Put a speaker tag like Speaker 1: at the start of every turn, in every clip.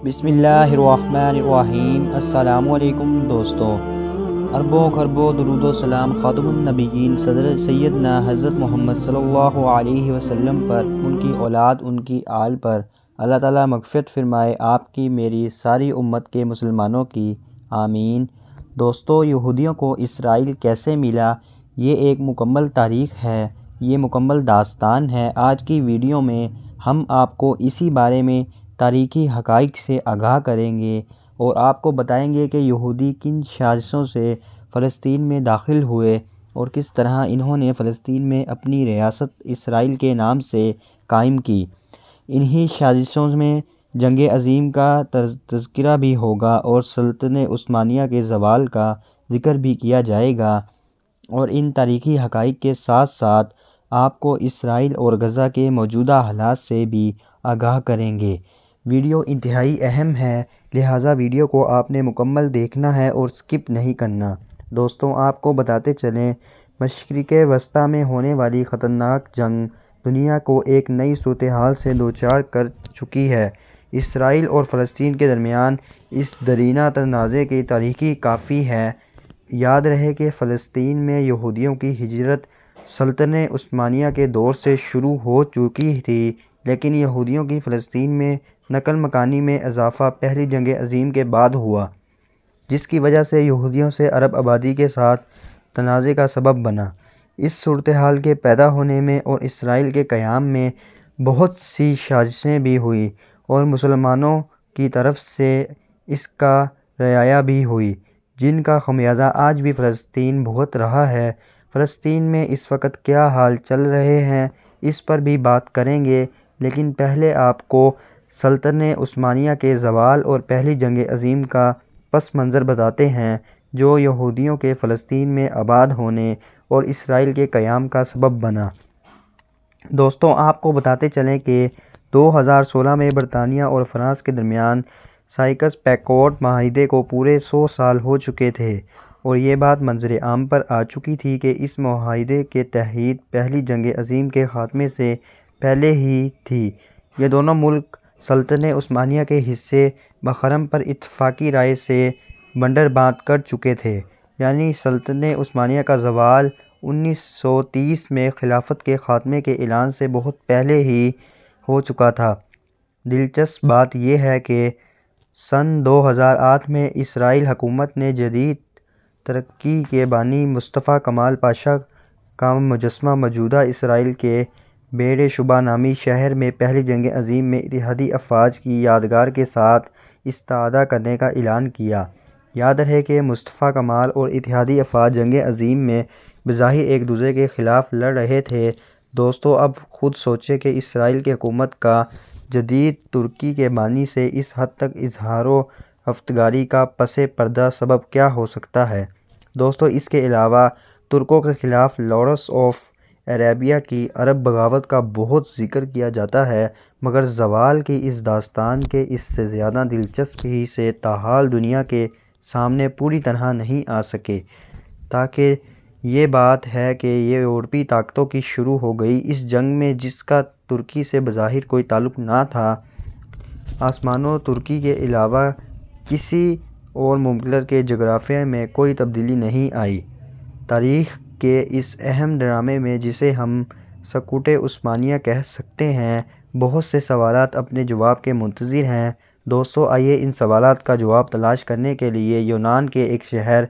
Speaker 1: بسم اللہ الرحمن الرحیم۔ السلام علیکم دوستو، اربوں خربوں درود و سلام خاتم النبیین صدر سیدنا حضرت محمد صلی اللہ علیہ وسلم پر، ان کی اولاد، ان کی آل پر اللہ تعالیٰ مغفرت فرمائے، آپ کی میری ساری امت کے مسلمانوں کی، آمین۔ دوستو، یہودیوں کو اسرائیل کیسے ملا، یہ ایک مکمل تاریخ ہے، یہ مکمل داستان ہے۔ آج کی ویڈیو میں ہم آپ کو اسی بارے میں تاریخی حقائق سے آگاہ کریں گے اور آپ کو بتائیں گے کہ یہودی کن سازشوں سے فلسطین میں داخل ہوئے اور کس طرح انہوں نے فلسطین میں اپنی ریاست اسرائیل کے نام سے قائم کی۔ انہی سازشوں میں جنگ عظیم کا تذکرہ بھی ہوگا اور سلطنت عثمانیہ کے زوال کا ذکر بھی کیا جائے گا، اور ان تاریخی حقائق کے ساتھ ساتھ آپ کو اسرائیل اور غزہ کے موجودہ حالات سے بھی آگاہ کریں گے۔ ویڈیو انتہائی اہم ہے، لہٰذا ویڈیو کو آپ نے مکمل دیکھنا ہے اور سکپ نہیں کرنا۔ دوستوں، آپ کو بتاتے چلیں، مشرق وسطیٰ میں ہونے والی خطرناک جنگ دنیا کو ایک نئی صورتحال سے دوچار کر چکی ہے۔ اسرائیل اور فلسطین کے درمیان اس دیرینہ تنازع کی تاریخ کافی ہے۔ یاد رہے کہ فلسطین میں یہودیوں کی ہجرت سلطنت عثمانیہ کے دور سے شروع ہو چکی تھی، لیکن یہودیوں کی فلسطین میں نقل مکانی میں اضافہ پہلی جنگ عظیم کے بعد ہوا، جس کی وجہ سے یہودیوں سے عرب آبادی کے ساتھ تنازع کا سبب بنا۔ اس صورتحال کے پیدا ہونے میں اور اسرائیل کے قیام میں بہت سی سازشیں بھی ہوئیں اور مسلمانوں کی طرف سے اس کا رعایا بھی ہوئی، جن کا خمیازہ آج بھی فلسطین بھگت رہا ہے۔ فلسطین میں اس وقت کیا حال چل رہے ہیں، اس پر بھی بات کریں گے، لیکن پہلے آپ کو سلطنت عثمانیہ کے زوال اور پہلی جنگ عظیم کا پس منظر بتاتے ہیں، جو یہودیوں کے فلسطین میں آباد ہونے اور اسرائیل کے قیام کا سبب بنا۔ دوستوں، آپ کو بتاتے چلیں کہ 2016 میں برطانیہ اور فرانس کے درمیان سائکس پیکوٹ معاہدے کو پورے 100 سال ہو چکے تھے، اور یہ بات منظر عام پر آ چکی تھی کہ اس معاہدے کی تجدید پہلی جنگ عظیم کے خاتمے سے پہلے ہی تھی۔ یہ دونوں ملک سلطنت عثمانیہ کے حصے بحرم پر اتفاقی رائے سے بندربات کر چکے تھے، یعنی سلطنت عثمانیہ کا زوال 1930 میں خلافت کے خاتمے کے اعلان سے بہت پہلے ہی ہو چکا تھا۔ دلچسپ بات یہ ہے کہ سن 2008 میں اسرائیلی حکومت نے جدید ترکی کے بانی مصطفیٰ کمال پاشا کا مجسمہ موجودہ اسرائیل کے بیر شبا نامی شہر میں پہلی جنگ عظیم میں اتحادی افواج کی یادگار کے ساتھ استعادہ کرنے کا اعلان کیا۔ یاد رہے کہ مصطفیٰ کمال اور اتحادی افواج جنگ عظیم میں بظاہر ایک دوسرے کے خلاف لڑ رہے تھے۔ دوستو، اب خود سوچیں کہ اسرائیل کی حکومت کا جدید ترکی کے بانی سے اس حد تک اظہار افتخاری کا پس پردہ سبب کیا ہو سکتا ہے۔ دوستو، اس کے علاوہ ترکوں کے خلاف لاریس آف عرابیہ کی عرب بغاوت کا بہت ذکر کیا جاتا ہے، مگر زوال کی اس داستان کے اس سے زیادہ دلچسپ حصے تاحال دنیا کے سامنے پوری طرح نہیں آ سکے، تاکہ یہ بات ہے کہ یہ یورپی طاقتوں کی شروع ہو گئی اس جنگ میں جس کا ترکی سے بظاہر کوئی تعلق نہ تھا۔ آسمانوں ترکی کے علاوہ کسی اور مملکت کے جغرافیہ میں کوئی تبدیلی نہیں آئی۔ تاریخ کے اس اہم ڈرامے میں، جسے ہم سقوط عثمانیہ کہہ سکتے ہیں، بہت سے سوالات اپنے جواب کے منتظر ہیں۔ دوستو، آئیے ان سوالات کا جواب تلاش کرنے کے لیے یونان کے ایک شہر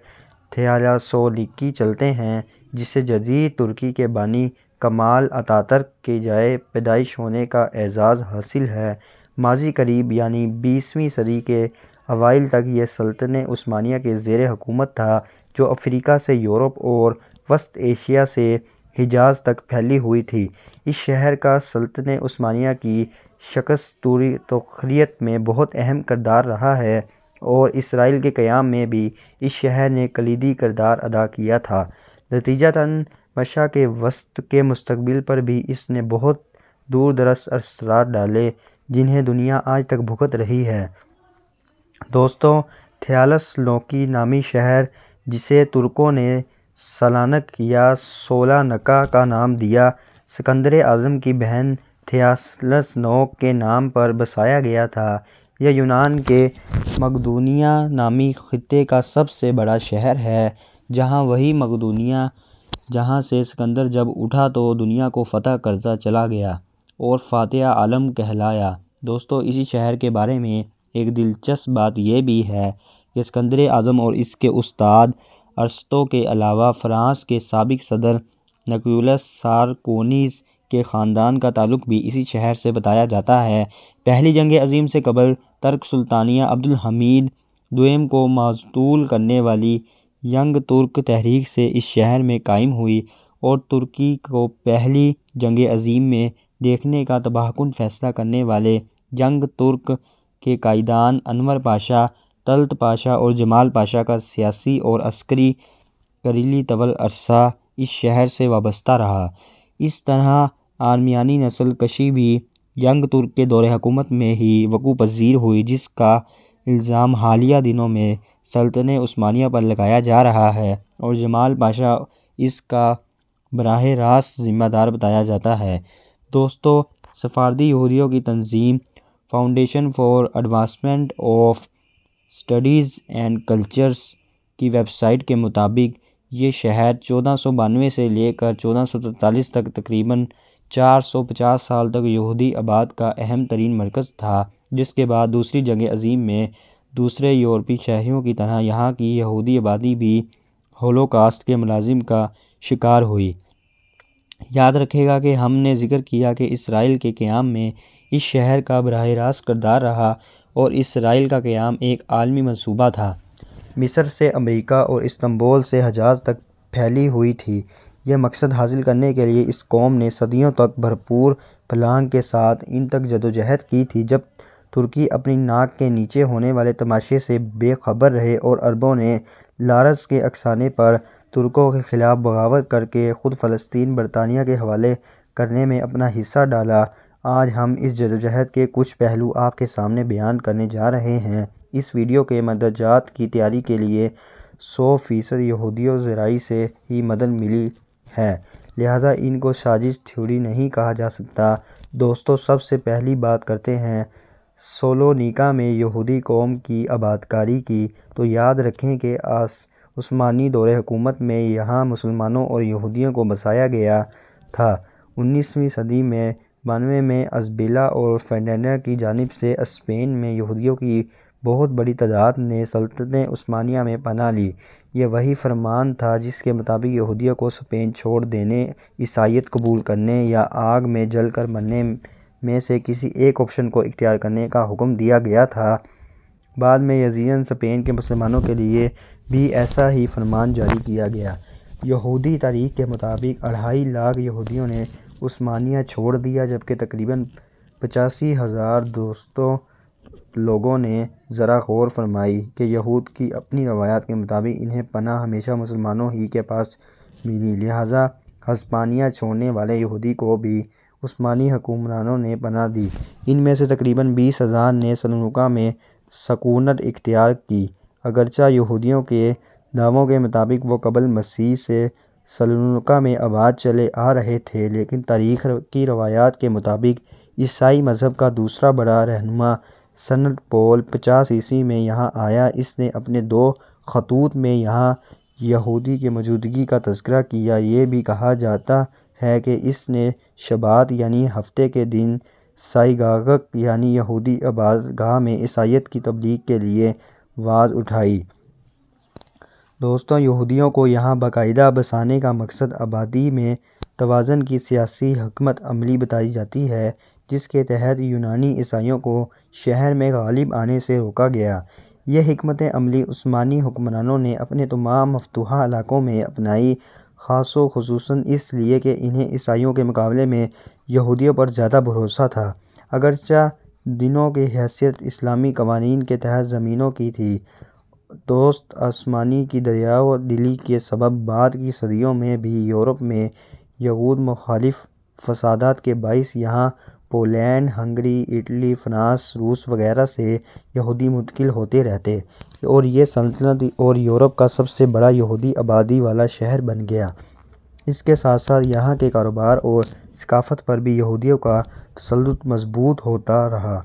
Speaker 1: تھیسالونیکی چلتے ہیں، جسے جدید ترکی کے بانی کمال اتاترک کے جائے پیدائش ہونے کا اعزاز حاصل ہے۔ ماضی قریب یعنی 20ویں صدی کے اوائل تک یہ سلطنت عثمانیہ کے زیر حکومت تھا، جو افریقہ سے یورپ اور وسط ایشیا سے حجاز تک پھیلی ہوئی تھی۔ اس شہر کا سلطنت عثمانیہ کی شکست تاریخیت میں بہت اہم کردار رہا ہے، اور اسرائیل کے قیام میں بھی اس شہر نے کلیدی کردار ادا کیا تھا۔ نتیجتاً مشرق وسطیٰ کے مستقبل پر بھی اس نے بہت دور دراز اثرات ڈالے، جنہیں دنیا آج تک بھگت رہی ہے۔ دوستو، تھیسالونیکی نامی شہر، جسے ترکوں نے سالانک یا سولانکا کا نام دیا، سکندر اعظم کی بہن تھیسالونیک کے نام پر بسایا گیا تھا۔ یہ یونان کے مقدونیہ نامی خطے کا سب سے بڑا شہر ہے، جہاں وہی مقدونیہ جہاں سے اسکندر جب اٹھا تو دنیا کو فتح کرتا چلا گیا اور فاتح عالم کہلایا۔ دوستو، اسی شہر کے بارے میں ایک دلچسپ بات یہ بھی ہے کہ اسکندر اعظم اور اس کے استاد ارسطو کے علاوہ فرانس کے سابق صدر نکولس سارکونیز کے خاندان کا تعلق بھی اسی شہر سے بتایا جاتا ہے۔ پہلی جنگ عظیم سے قبل ترک سلطانیہ عبدالحمید دوئم کو معطل کرنے والی ینگ ترک تحریک سے اس شہر میں قائم ہوئی اور ترکی کو پہلی جنگ عظیم میں دیکھنے کا تباہ کن فیصلہ کرنے والے ینگ ترک کے قائدان انور پاشا، طلعت پاشا اور جمال پاشا کا سیاسی اور عسکری کریری طویل عرصہ اس شہر سے وابستہ رہا۔ اس طرح آرمینیائی نسل کشی بھی ینگ ترک کے دور حکومت میں ہی وقوع پذیر ہوئی، جس کا الزام حالیہ دنوں میں سلطنت عثمانیہ پر لگایا جا رہا ہے اور جمال پاشا اس کا براہ راست ذمہ دار بتایا جاتا ہے۔ دوستو، سفاردی یہودیوں کی تنظیم foundation for advancement of studies and cultures کی ویب سائٹ کے مطابق یہ شہر 1492 سے لے کر 1443 تک تقریباً 450 سال تک یہودی آباد کا اہم ترین مرکز تھا، جس کے بعد دوسری جنگ عظیم میں دوسرے یورپی شہروں کی طرح یہاں کی یہودی آبادی بھی ہولوکاسٹ کے مظالم کا شکار ہوئی۔ یاد رکھے گا کہ ہم نے ذکر کیا کہ اسرائیل کے قیام میں اس شہر کا براہ راست کردار رہا اور اسرائیل کا قیام ایک عالمی منصوبہ تھا۔ مصر سے امریکہ اور استنبول سے حجاز تک پھیلی ہوئی تھی۔ یہ مقصد حاصل کرنے کے لیے اس قوم نے صدیوں تک بھرپور پلان کے ساتھ ان تک جدوجہد کی تھی۔ جب ترکی اپنی ناک کے نیچے ہونے والے تماشے سے بے خبر رہے اور عربوں نے لارس کے افسانے پر ترکوں کے خلاف بغاوت کر کے خود فلسطین برطانیہ کے حوالے کرنے میں اپنا حصہ ڈالا، آج ہم اس جدوجہد کے کچھ پہلو آپ کے سامنے بیان کرنے جا رہے ہیں۔ اس ویڈیو کے مندرجات کی تیاری کے لیے 100% یہودیوں ذرائع سے ہی مدد ملی ہے، لہٰذا ان کو سازش تھیوری نہیں کہا جا سکتا۔ دوستو، سب سے پہلی بات کرتے ہیں سلونیکا میں یہودی قوم کی آبادکاری کی، تو یاد رکھیں کہ عثمانی دور حکومت میں یہاں مسلمانوں اور یہودیوں کو بسایا گیا تھا۔ 19ویں صدی میں 92 میں ازبیلا اور فرڈینانڈ کی جانب سے اسپین میں یہودیوں کی بہت بڑی تعداد نے سلطنت عثمانیہ میں پناہ لی۔ یہ وہی فرمان تھا جس کے مطابق یہودیوں کو اسپین چھوڑ دینے، عیسائیت قبول کرنے یا آگ میں جل کر مرنے میں سے کسی ایک آپشن کو اختیار کرنے کا حکم دیا گیا تھا۔ بعد میں یزیداً اسپین کے مسلمانوں کے لیے بھی ایسا ہی فرمان جاری کیا گیا۔ یہودی تاریخ کے مطابق 2.5 لاکھ یہودیوں نے عثمانیہ چھوڑ دیا، جبکہ تقریباً 85,000 دوستوں لوگوں نے ذرا غور فرمائیں کہ یہود کی اپنی روایات کے مطابق انہیں پناہ ہمیشہ مسلمانوں ہی کے پاس ملی، لہٰذا ہسپانیہ چھوڑنے والے یہودی کو بھی عثمانی حکمرانوں نے پناہ دی۔ ان میں سے تقریباً 20,000 نے سلونیکا میں سکونت اختیار کی۔ اگرچہ یہودیوں کے دعووں کے مطابق وہ قبل مسیح سے سلونیکا میں آباد چلے آ رہے تھے، لیکن تاریخ کی روایات کے مطابق عیسائی مذہب کا دوسرا بڑا رہنما سنٹ پول 50 عیسوی میں یہاں آیا۔ اس نے اپنے 2 خطوط میں یہاں یہودی کی موجودگی کا تذکرہ کیا۔ یہ بھی کہا جاتا ہے کہ اس نے شبات یعنی ہفتے کے دن سائناگگ یعنی یہودی عبادتگاہ میں عیسائیت کی تبلیغ کے لیے آواز اٹھائی۔ دوستو، یہودیوں کو یہاں باقاعدہ بسانے کا مقصد آبادی میں توازن کی سیاسی حکمت عملی بتائی جاتی ہے، جس کے تحت یونانی عیسائیوں کو شہر میں غالب آنے سے روکا گیا۔ یہ حکمت عملی عثمانی حکمرانوں نے اپنے تمام مفتوحہ علاقوں میں اپنائی، خاص و خصوصاً اس لیے کہ انہیں عیسائیوں کے مقابلے میں یہودیوں پر زیادہ بھروسہ تھا۔ اگرچہ دونوں کی حیثیت اسلامی قوانین کے تحت زمینوں کی تھی، دوست عثمانی کی دریاو دلی کے سبب بعد کی صدیوں میں بھی یورپ میں یہود مخالف فسادات کے باعث یہاں پولینڈ، ہنگری، اٹلی، فرانس، روس وغیرہ سے یہودی منتقل ہوتے رہتے اور یہ سلطنت اور یورپ کا سب سے بڑا یہودی آبادی والا شہر بن گیا۔ اس کے ساتھ ساتھ یہاں کے کاروبار اور ثقافت پر بھی یہودیوں کا تسلط مضبوط ہوتا رہا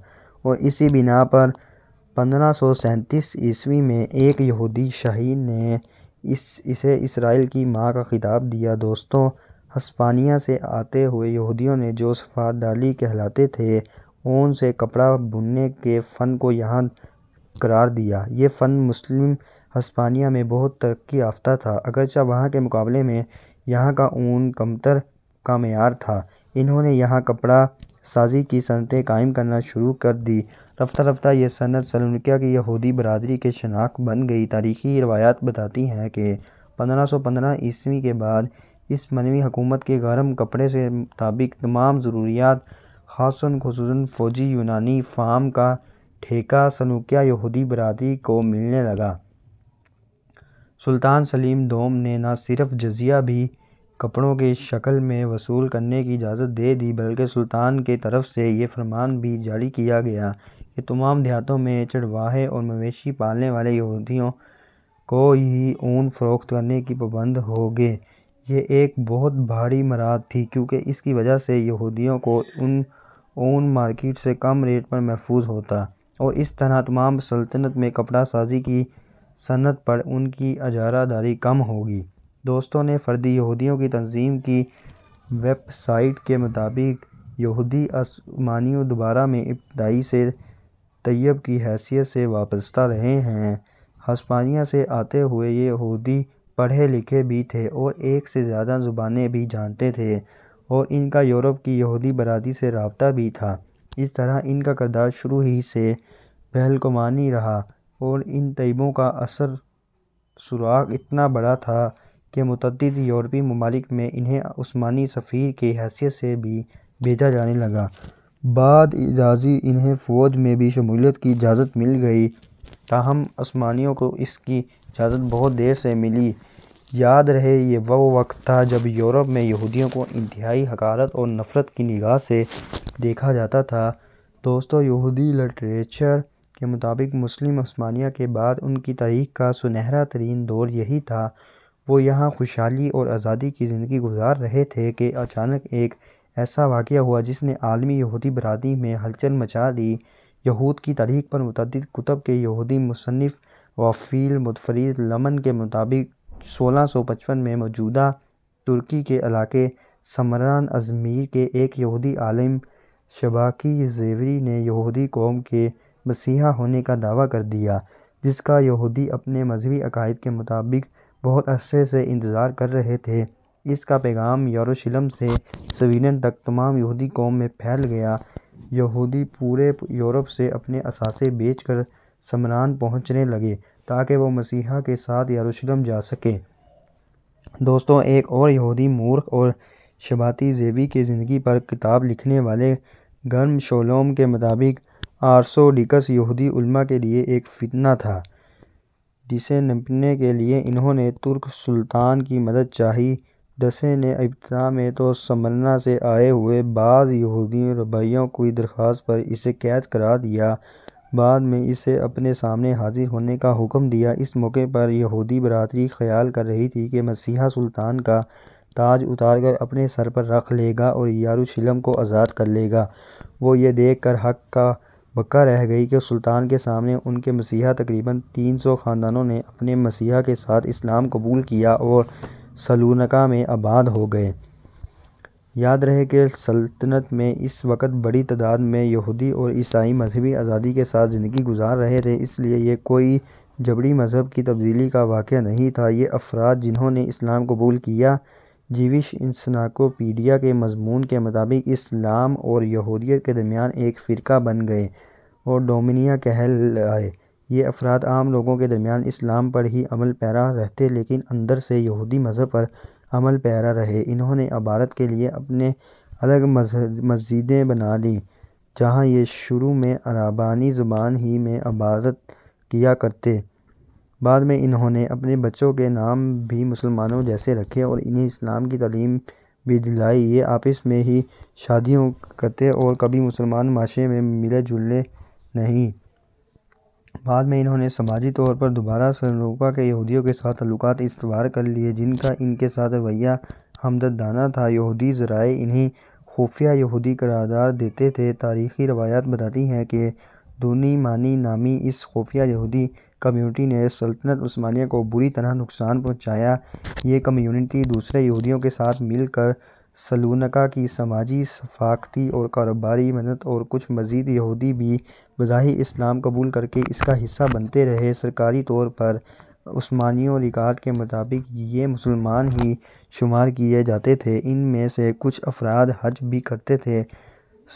Speaker 1: اور اسی بنا پر 1537 میں ایک یہودی شاہین نے اسے اسرائیل کی ماں کا خطاب دیا۔ دوستوں، ہسپانیہ سے آتے ہوئے یہودیوں نے جو سفاردالی کہلاتے تھے، اون سے کپڑا بننے کے فن کو یہاں قرار دیا۔ یہ فن مسلم ہسپانیہ میں بہت ترقی یافتہ تھا، اگرچہ وہاں کے مقابلے میں یہاں کا اون کمتر کا معیار تھا۔ انہوں نے یہاں کپڑا سازی کی صنعتیں قائم کرنا شروع کر دی۔ رفتہ رفتہ یہ صنعت سلونیکیا کی یہودی برادری کی شناخت بن گئی۔ تاریخی روایات بتاتی ہیں کہ 1515 کے بعد عثمانی حکومت کے گرم کپڑے کے مطابق تمام ضروریات، خصوصاً فوجی یونانی فارم کا ٹھیکہ سلونیکیا یہودی برادری کو ملنے لگا۔ سلطان سلیم دوم نے نہ صرف جزیہ بھی کپڑوں کی شکل میں وصول کرنے کی اجازت دے دی، بلکہ سلطان کی طرف سے یہ فرمان بھی جاری کیا گیا کہ تمام دیہاتوں میں چرواہے اور مویشی پالنے والے یہودیوں کو ہی اون فروخت کرنے کے پابند ہوں گے۔ یہ ایک بہت بھاری مراد تھی، کیونکہ اس کی وجہ سے یہودیوں کو اون مارکیٹ سے کم ریٹ پر محفوظ ہوتا، اور اس طرح تمام سلطنت میں کپڑا سازی کی صنعت پر ان کی اجارہ داری کم ہوگی۔ دوستوں نے فردی یہودیوں کی تنظیم کی ویب سائٹ کے مطابق یہودی عثمانیوں دوبارہ میں ابتدائی سے طیب کی حیثیت سے وابستہ رہے ہیں۔ ہسپانیہ سے آتے ہوئے یہ یہودی پڑھے لکھے بھی تھے اور ایک سے زیادہ زبانیں بھی جانتے تھے، اور ان کا یورپ کی یہودی برادری سے رابطہ بھی تھا۔ اس طرح ان کا کردار شروع ہی سے پہل قدمی رہا، اور ان طیبوں کا اثر سراغ اتنا بڑا تھا کہ متعدد یورپی ممالک میں انہیں عثمانی سفیر کی حیثیت سے بھی بھیجا جانے لگا۔ بعد ازاں انہیں فوج میں بھی شمولیت کی اجازت مل گئی، تاہم عثمانیوں کو اس کی اجازت بہت دیر سے ملی۔ یاد رہے، یہ وہ وقت تھا جب یورپ میں یہودیوں کو انتہائی حقارت اور نفرت کی نگاہ سے دیکھا جاتا تھا۔ دوستوں، یہودی لٹریچر کے مطابق مسلم ہسپانیہ کے بعد ان کی تاریخ کا سنہرا ترین دور یہی تھا۔ وہ یہاں خوشحالی اور آزادی کی زندگی گزار رہے تھے کہ اچانک ایک ایسا واقعہ ہوا جس نے عالمی یہودی برادری میں ہلچل مچا دی۔ یہود کی تاریخ پر متعدد کتب کے یہودی مصنف وافیل متفرد لمن کے مطابق 1655 میں موجودہ ترکی کے علاقے سمران ازمیر کے ایک یہودی عالم شباکی زیوری نے یہودی قوم کے مسیحا ہونے کا دعویٰ کر دیا، جس کا یہودی اپنے مذہبی عقائد کے مطابق بہت عرصے سے انتظار کر رہے تھے۔ اس کا پیغام یروشلم سے سویڈن تک تمام یہودی قوم میں پھیل گیا۔ یہودی پورے یورپ سے اپنے اثاثے بیچ کر سمران پہنچنے لگے تاکہ وہ مسیحا کے ساتھ یروشلم جا سکیں۔ دوستوں، ایک اور یہودی مورخ اور شباتی زیوی کی زندگی پر کتاب لکھنے والے گرم شولوم کے مطابق آرثوڈکس یہودی علماء کے لیے ایک فتنہ تھا، جسے نمٹنے کے لیے انہوں نے ترک سلطان کی مدد چاہی۔ ڈسے نے ابتدا میں تو سمرنا سے آئے ہوئے بعض یہودی ربیوں کی درخواست پر اسے قید قرار دیا، بعد میں اسے اپنے سامنے حاضر ہونے کا حکم دیا۔ اس موقع پر یہودی برادری خیال کر رہی تھی کہ مسیحا سلطان کا تاج اتار کر اپنے سر پر رکھ لے گا اور یروشلم کو آزاد کر لے گا۔ وہ یہ دیکھ کر ہکا بکا رہ گئی کہ سلطان کے سامنے ان کے مسیحا تقریباً 300 خاندانوں نے اپنے مسیحا کے ساتھ اسلام قبول کیا اور سلونیکا میں آباد ہو گئے۔ یاد رہے کہ سلطنت میں اس وقت بڑی تعداد میں یہودی اور عیسائی مذہبی آزادی کے ساتھ زندگی گزار رہے تھے، اس لیے یہ کوئی جبری مذہب کی تبدیلی کا واقعہ نہیں تھا۔ یہ افراد جنہوں نے اسلام قبول کیا، جیوش انسائکلوپیڈیا کے مضمون کے مطابق اسلام اور یہودیت کے درمیان ایک فرقہ بن گئے اور ڈومینیا کہلائے۔ یہ افراد عام لوگوں کے درمیان اسلام پر ہی عمل پیرا رہتے، لیکن اندر سے یہودی مذہب پر عمل پیرا رہے۔ انہوں نے عبادت کے لیے اپنے الگ مسجدیں بنا لیں، جہاں یہ شروع میں عربانی زبان ہی میں عبادت کیا کرتے۔ بعد میں انہوں نے اپنے بچوں کے نام بھی مسلمانوں جیسے رکھے اور انہیں اسلام کی تعلیم بھی دلائی۔ یہ آپس میں ہی شادیاں کرتے اور کبھی مسلمان معاشرے میں ملے جلے نہیں۔ بعد میں انہوں نے سماجی طور پر دوبارہ سلونیکا کے یہودیوں کے ساتھ تعلقات استوار کر لیے، جن کا ان کے ساتھ رویہ ہمدردانہ تھا۔ یہودی ذرائع انہیں خفیہ یہودی قرار دیتے تھے۔ تاریخی روایات بتاتی ہیں کہ دونی مانی نامی اس خفیہ یہودی کمیونٹی نے سلطنت عثمانیہ کو بری طرح نقصان پہنچایا۔ یہ کمیونٹی دوسرے یہودیوں کے ساتھ مل کر سلونیکا کی سماجی، ثقافتی اور کاروباری مدد اور کچھ مزید یہودی بھی بظاہر اسلام قبول کرکے اس کا حصہ بنتے رہے۔ سرکاری طور پر عثمانی ریکارڈ کے مطابق یہ مسلمان ہی شمار کیے جاتے تھے، ان میں سے کچھ افراد حج بھی کرتے تھے۔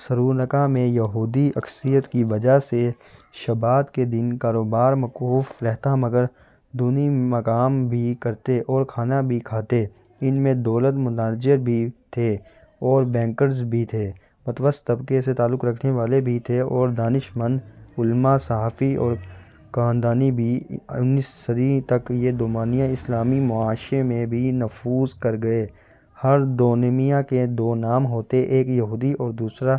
Speaker 1: سلونیکا میں یہودی اکثریت کی وجہ سے شبات کے دن کاروبار موقوف رہتا، مگر دونی کام بھی کرتے اور کھانا بھی کھاتے۔ ان میں دولت منداج بھی تھے اور بینکرز بھی تھے، متوسط طبقے سے تعلق رکھنے والے بھی تھے اور دانش مند، علماء، صحافی اور کاندانی بھی۔ 19 صدی تک یہ دونیمیا اسلامی معاشرے میں بھی نفوذ کر گئے۔ ہر دونیمیا کے دو نام ہوتے، ایک یہودی اور دوسرا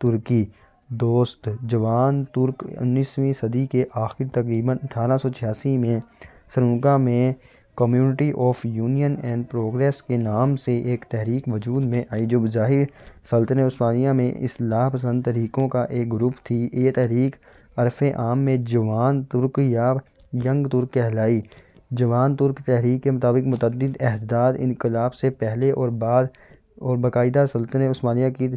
Speaker 1: ترکی۔ دوست جوان ترک 19ویں صدی کے آخر تقریباً 1886 میں سلونیکا میں community of union and progress کے نام سے ایک تحریک وجود میں آئی، جو بظاہر سلطنت عثمانیہ میں اصلاح پسند تحریکوں کا ایک گروپ تھی۔ یہ تحریک عرف عام میں جوان ترک یا ینگ ترک کہلائی۔ جوان ترک تحریک کے مطابق متعدد عہدیدار انقلاب سے پہلے اور بعد اور باقاعدہ سلطنت عثمانیہ کی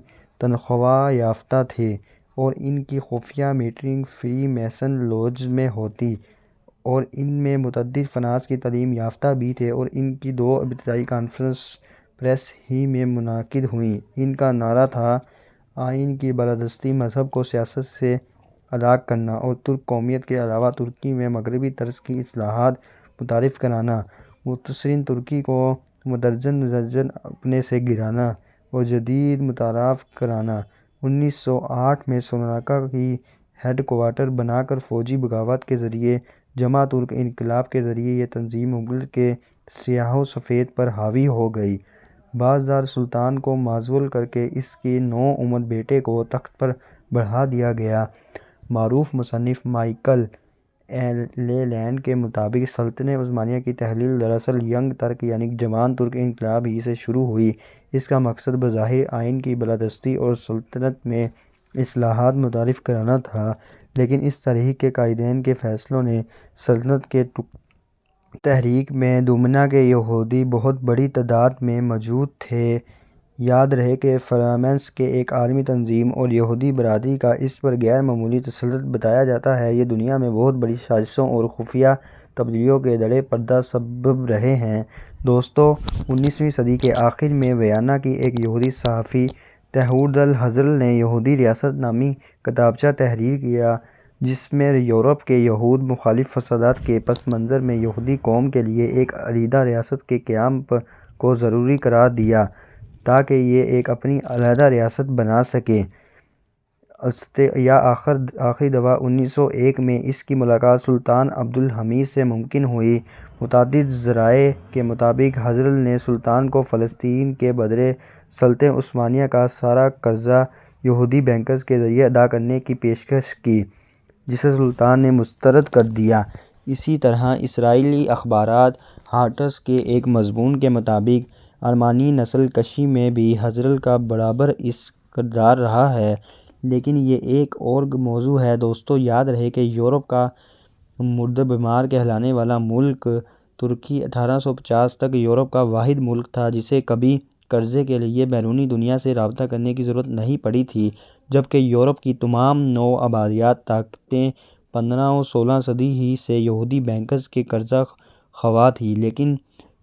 Speaker 1: تنخواہ یافتہ تھے اور ان کی خفیہ میٹنگیں فری میسن لوجز میں ہوتیں اور ان میں متعدد فنانس کی تعلیم یافتہ بھی تھے اور ان کی دو ابتدائی کانفرنس پیرس ہی میں منعقد ہوئیں۔ ان کا نعرہ تھا آئین کی بالادستی، مذہب کو سیاست سے الگ کرنا اور ترک قومیت کے علاوہ ترکی میں مغربی طرز کی اصلاحات متعارف کرانا، متاثرین ترکی کو مندرجہ ذیل اپنے سے گرانا اور جدید متعارف کرانا۔ 1908 میں سلونیکا کی ہیڈ کوارٹر بنا کر فوجی بغاوت کے ذریعے جمع ترک انقلاب کے ذریعے یہ تنظیم مغل کے سیاہ و سفید پر حاوی ہو گئی۔ بعدازظہر سلطان کو معزول کرکے اس کے نوعمر بیٹے کو تخت پر بٹھا دیا گیا۔ معروف مصنف مائیکل لے لینڈ کے مطابق سلطنت عثمانیہ کی تحلیل دراصل ینگ ترک یعنی جوان ترک انقلاب ہی سے شروع ہوئی۔ اس کا مقصد بظاہر آئین کی بالادستی اور سلطنت میں اصلاحات متعارف کرانا تھا، لیکن اس تحریک کے قائدین کے فیصلوں نے سلطنت کے تحریک میں دونیمیا کے یہودی بہت بڑی تعداد میں موجود تھے۔ یاد رہے کہ فریمینز کے ایک عالمی تنظیم اور یہودی برادری کا اس پر غیر معمولی تسلط بتایا جاتا ہے۔ یہ دنیا میں بہت بڑی سازشوں اور خفیہ تبدیلیوں کے زیر پردہ سبب رہے ہیں۔ دوستو، 19ویں صدی کے آخر میں وینا کی ایک یہودی صحافی تھیودر ہرزل نے یہودی ریاست نامی کتابچہ تحریر کیا، جس میں یورپ کے یہود مخالف فسادات کے پس منظر میں یہودی قوم کے لیے ایک علیحدہ ریاست کے قیام کو ضروری قرار دیا تاکہ یہ ایک اپنی علیحدہ ریاست بنا سکے۔ آخری دفعہ 1901 میں اس کی ملاقات سلطان عبدالحمید سے ممکن ہوئی۔ متعدد ذرائع کے مطابق ہرزل نے سلطان کو فلسطین کے بدلے سلطنت عثمانیہ کا سارا قرضہ یہودی بینکرز کے ذریعے ادا کرنے کی پیشکش کی، جسے سلطان نے مسترد کر دیا۔ اسی طرح اسرائیلی اخبارات ہارٹس کے ایک مضمون کے مطابق ارمانی نسل کشی میں بھی ہرزل کا برابر کردار رہا ہے، لیکن یہ ایک اور موضوع ہے۔ دوستو، یاد رہے کہ یورپ کا مردہ بیمار کہلانے والا ملک ترکی 1850 تک یورپ کا واحد ملک تھا جسے کبھی قرضے کے لیے بیرونی دنیا سے رابطہ کرنے کی ضرورت نہیں پڑی تھی، جبکہ یورپ کی تمام نو آبادیات طاقتیں 15 اور 16 صدی ہی سے یہودی بینکرز کے قرضہ خواہ تھیں، لیکن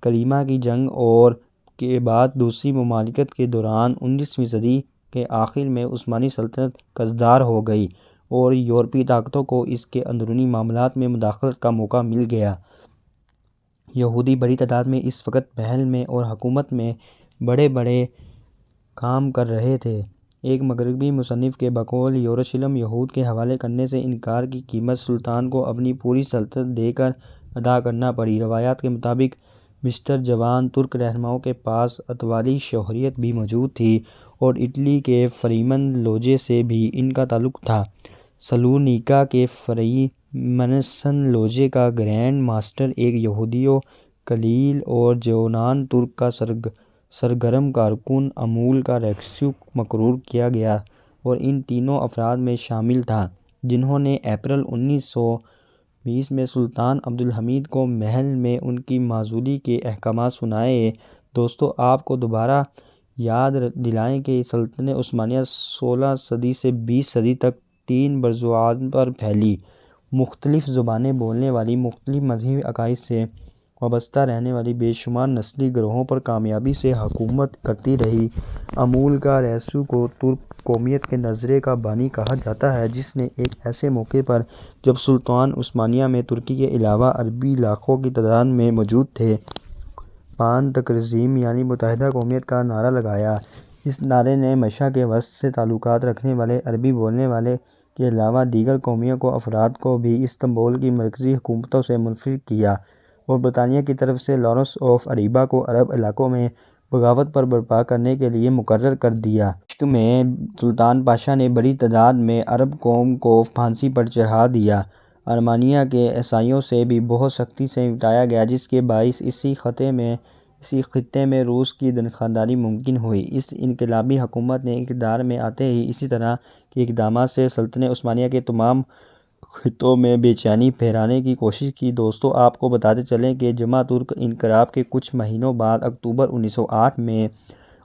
Speaker 1: کریمیا کی جنگ اور کے بعد دوسری مملکت کے دوران 19ویں صدی کے آخر میں عثمانی سلطنت قرضدار ہو گئی اور یورپی طاقتوں کو اس کے اندرونی معاملات میں مداخلت کا موقع مل گیا۔ یہودی بڑی تعداد میں اس وقت محل میں اور حکومت میں بڑے بڑے کام کر رہے تھے۔ ایک مغربی مصنف کے بقول یروشلم یہود کے حوالے کرنے سے انکار کی قیمت سلطان کو اپنی پوری سلطنت دے کر ادا کرنا پڑی۔ روایات کے مطابق بیشتر جوان ترک رہنماؤں کے پاس اتوالی شہریت بھی موجود تھی اور اٹلی کے فریمن لوجے سے بھی ان کا تعلق تھا۔ سلونیکا کے فریمنسن لوجے کا گرینڈ ماسٹر ایک یہودی قلیل اور جوان ترک کا سرگرم کارکن امول کا ریکسیو مقرر کیا گیا اور ان تینوں افراد میں شامل تھا۔ جنہوں نے اپریل 1920 میں سلطان عبدالحمید کو محل میں ان کی معزولی کے احکامات سنائے۔ دوستو، آپ کو دوبارہ یاد دلائیں کہ سلطنت عثمانیہ 16 صدی سے 20 صدی تک 3 برضعات پر پھیلی، مختلف زبانیں بولنے والی، مختلف مذہبی عقائد سے وابستہ رہنے والی بے شمار نسلی گروہوں پر کامیابی سے حکومت کرتی رہی۔ امولکا ریسکو کو ترک قومیت کے نظریے کا بانی کہا جاتا ہے، جس نے ایک ایسے موقع پر جب سلطنت عثمانیہ میں ترکی کے علاوہ عربی لاکھوں کی تعداد میں موجود تھے، پان تقسیم یعنی متحدہ قومیت کا نعرہ لگایا۔ اس نعرے نے مشرق وسط سے تعلقات رکھنے والے عربی بولنے والے کے علاوہ دیگر قوموں کو افراد کو بھی استنبول کی مرکزی حکومتوں سے منفرد کیا اور برطانیہ کی طرف سے لارنس آف اریبا کو عرب علاقوں میں بغاوت پر برپا کرنے کے لیے مقرر کر دیا۔ مشق میں سلطان پاشا نے بڑی تعداد میں عرب قوم کو پھانسی پر چڑھا دیا۔ ارمینیہ کے عیسائیوں سے بھی بہت سختی سے نمٹا گیا، جس کے باعث اسی خطے میں روس کی دخلنداری ممکن ہوئی۔ اس انقلابی حکومت نے اقتدار میں آتے ہی اسی طرح کے اقدامات سے سلطنت عثمانیہ کے تمام خطوں میں بے چینی پھیلانے کی کوشش کی۔ دوستو، آپ کو بتاتے چلیں کہ جمع ترک انقلاب کے کچھ مہینوں بعد اکتوبر 1908 میں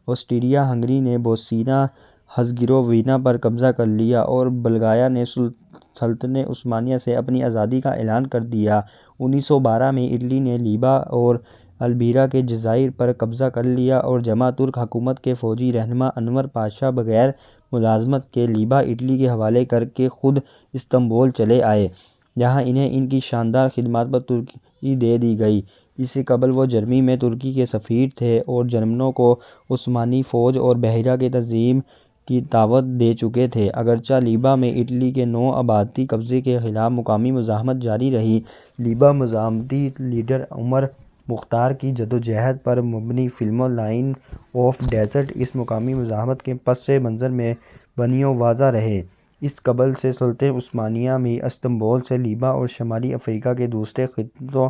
Speaker 1: آسٹریا ہنگری نے بوسنیا ہرزیگووینا پر قبضہ کر لیا اور بلغاریہ نے سلطنت عثمانیہ سے اپنی آزادی کا اعلان کر دیا۔ 1912 میں اٹلی نے لیبیا اور البیرا کے جزائر پر قبضہ کر لیا اور جمع ترک حکومت کے فوجی رہنما انور پاشا بغیر ملازمت کے لیبیا اٹلی کے حوالے کر کے خود استنبول چلے آئے، جہاں انہیں ان کی شاندار خدمات پر ترقی دے دی گئی۔ اس سے قبل وہ جرمنی میں ترکی کے سفیر تھے اور جرمنوں کو عثمانی فوج اور بحریہ کے تنظیم کی دعوت دے چکے تھے۔ اگرچہ لیبیا میں اٹلی کے نو آبادی قبضے کے خلاف مقامی مزاحمت جاری رہی، لیبیا مزاحمتی لیڈر عمر مختار کی جدوجہد پر مبنی فلم لائن آف ڈیزرٹ اس مقامی مزاحمت کے پس منظر میں بنی و واضح رہے۔ اس قبل سے سلطنت عثمانیہ میں استنبول سے لیبیا اور شمالی افریقہ کے دوسرے خطوں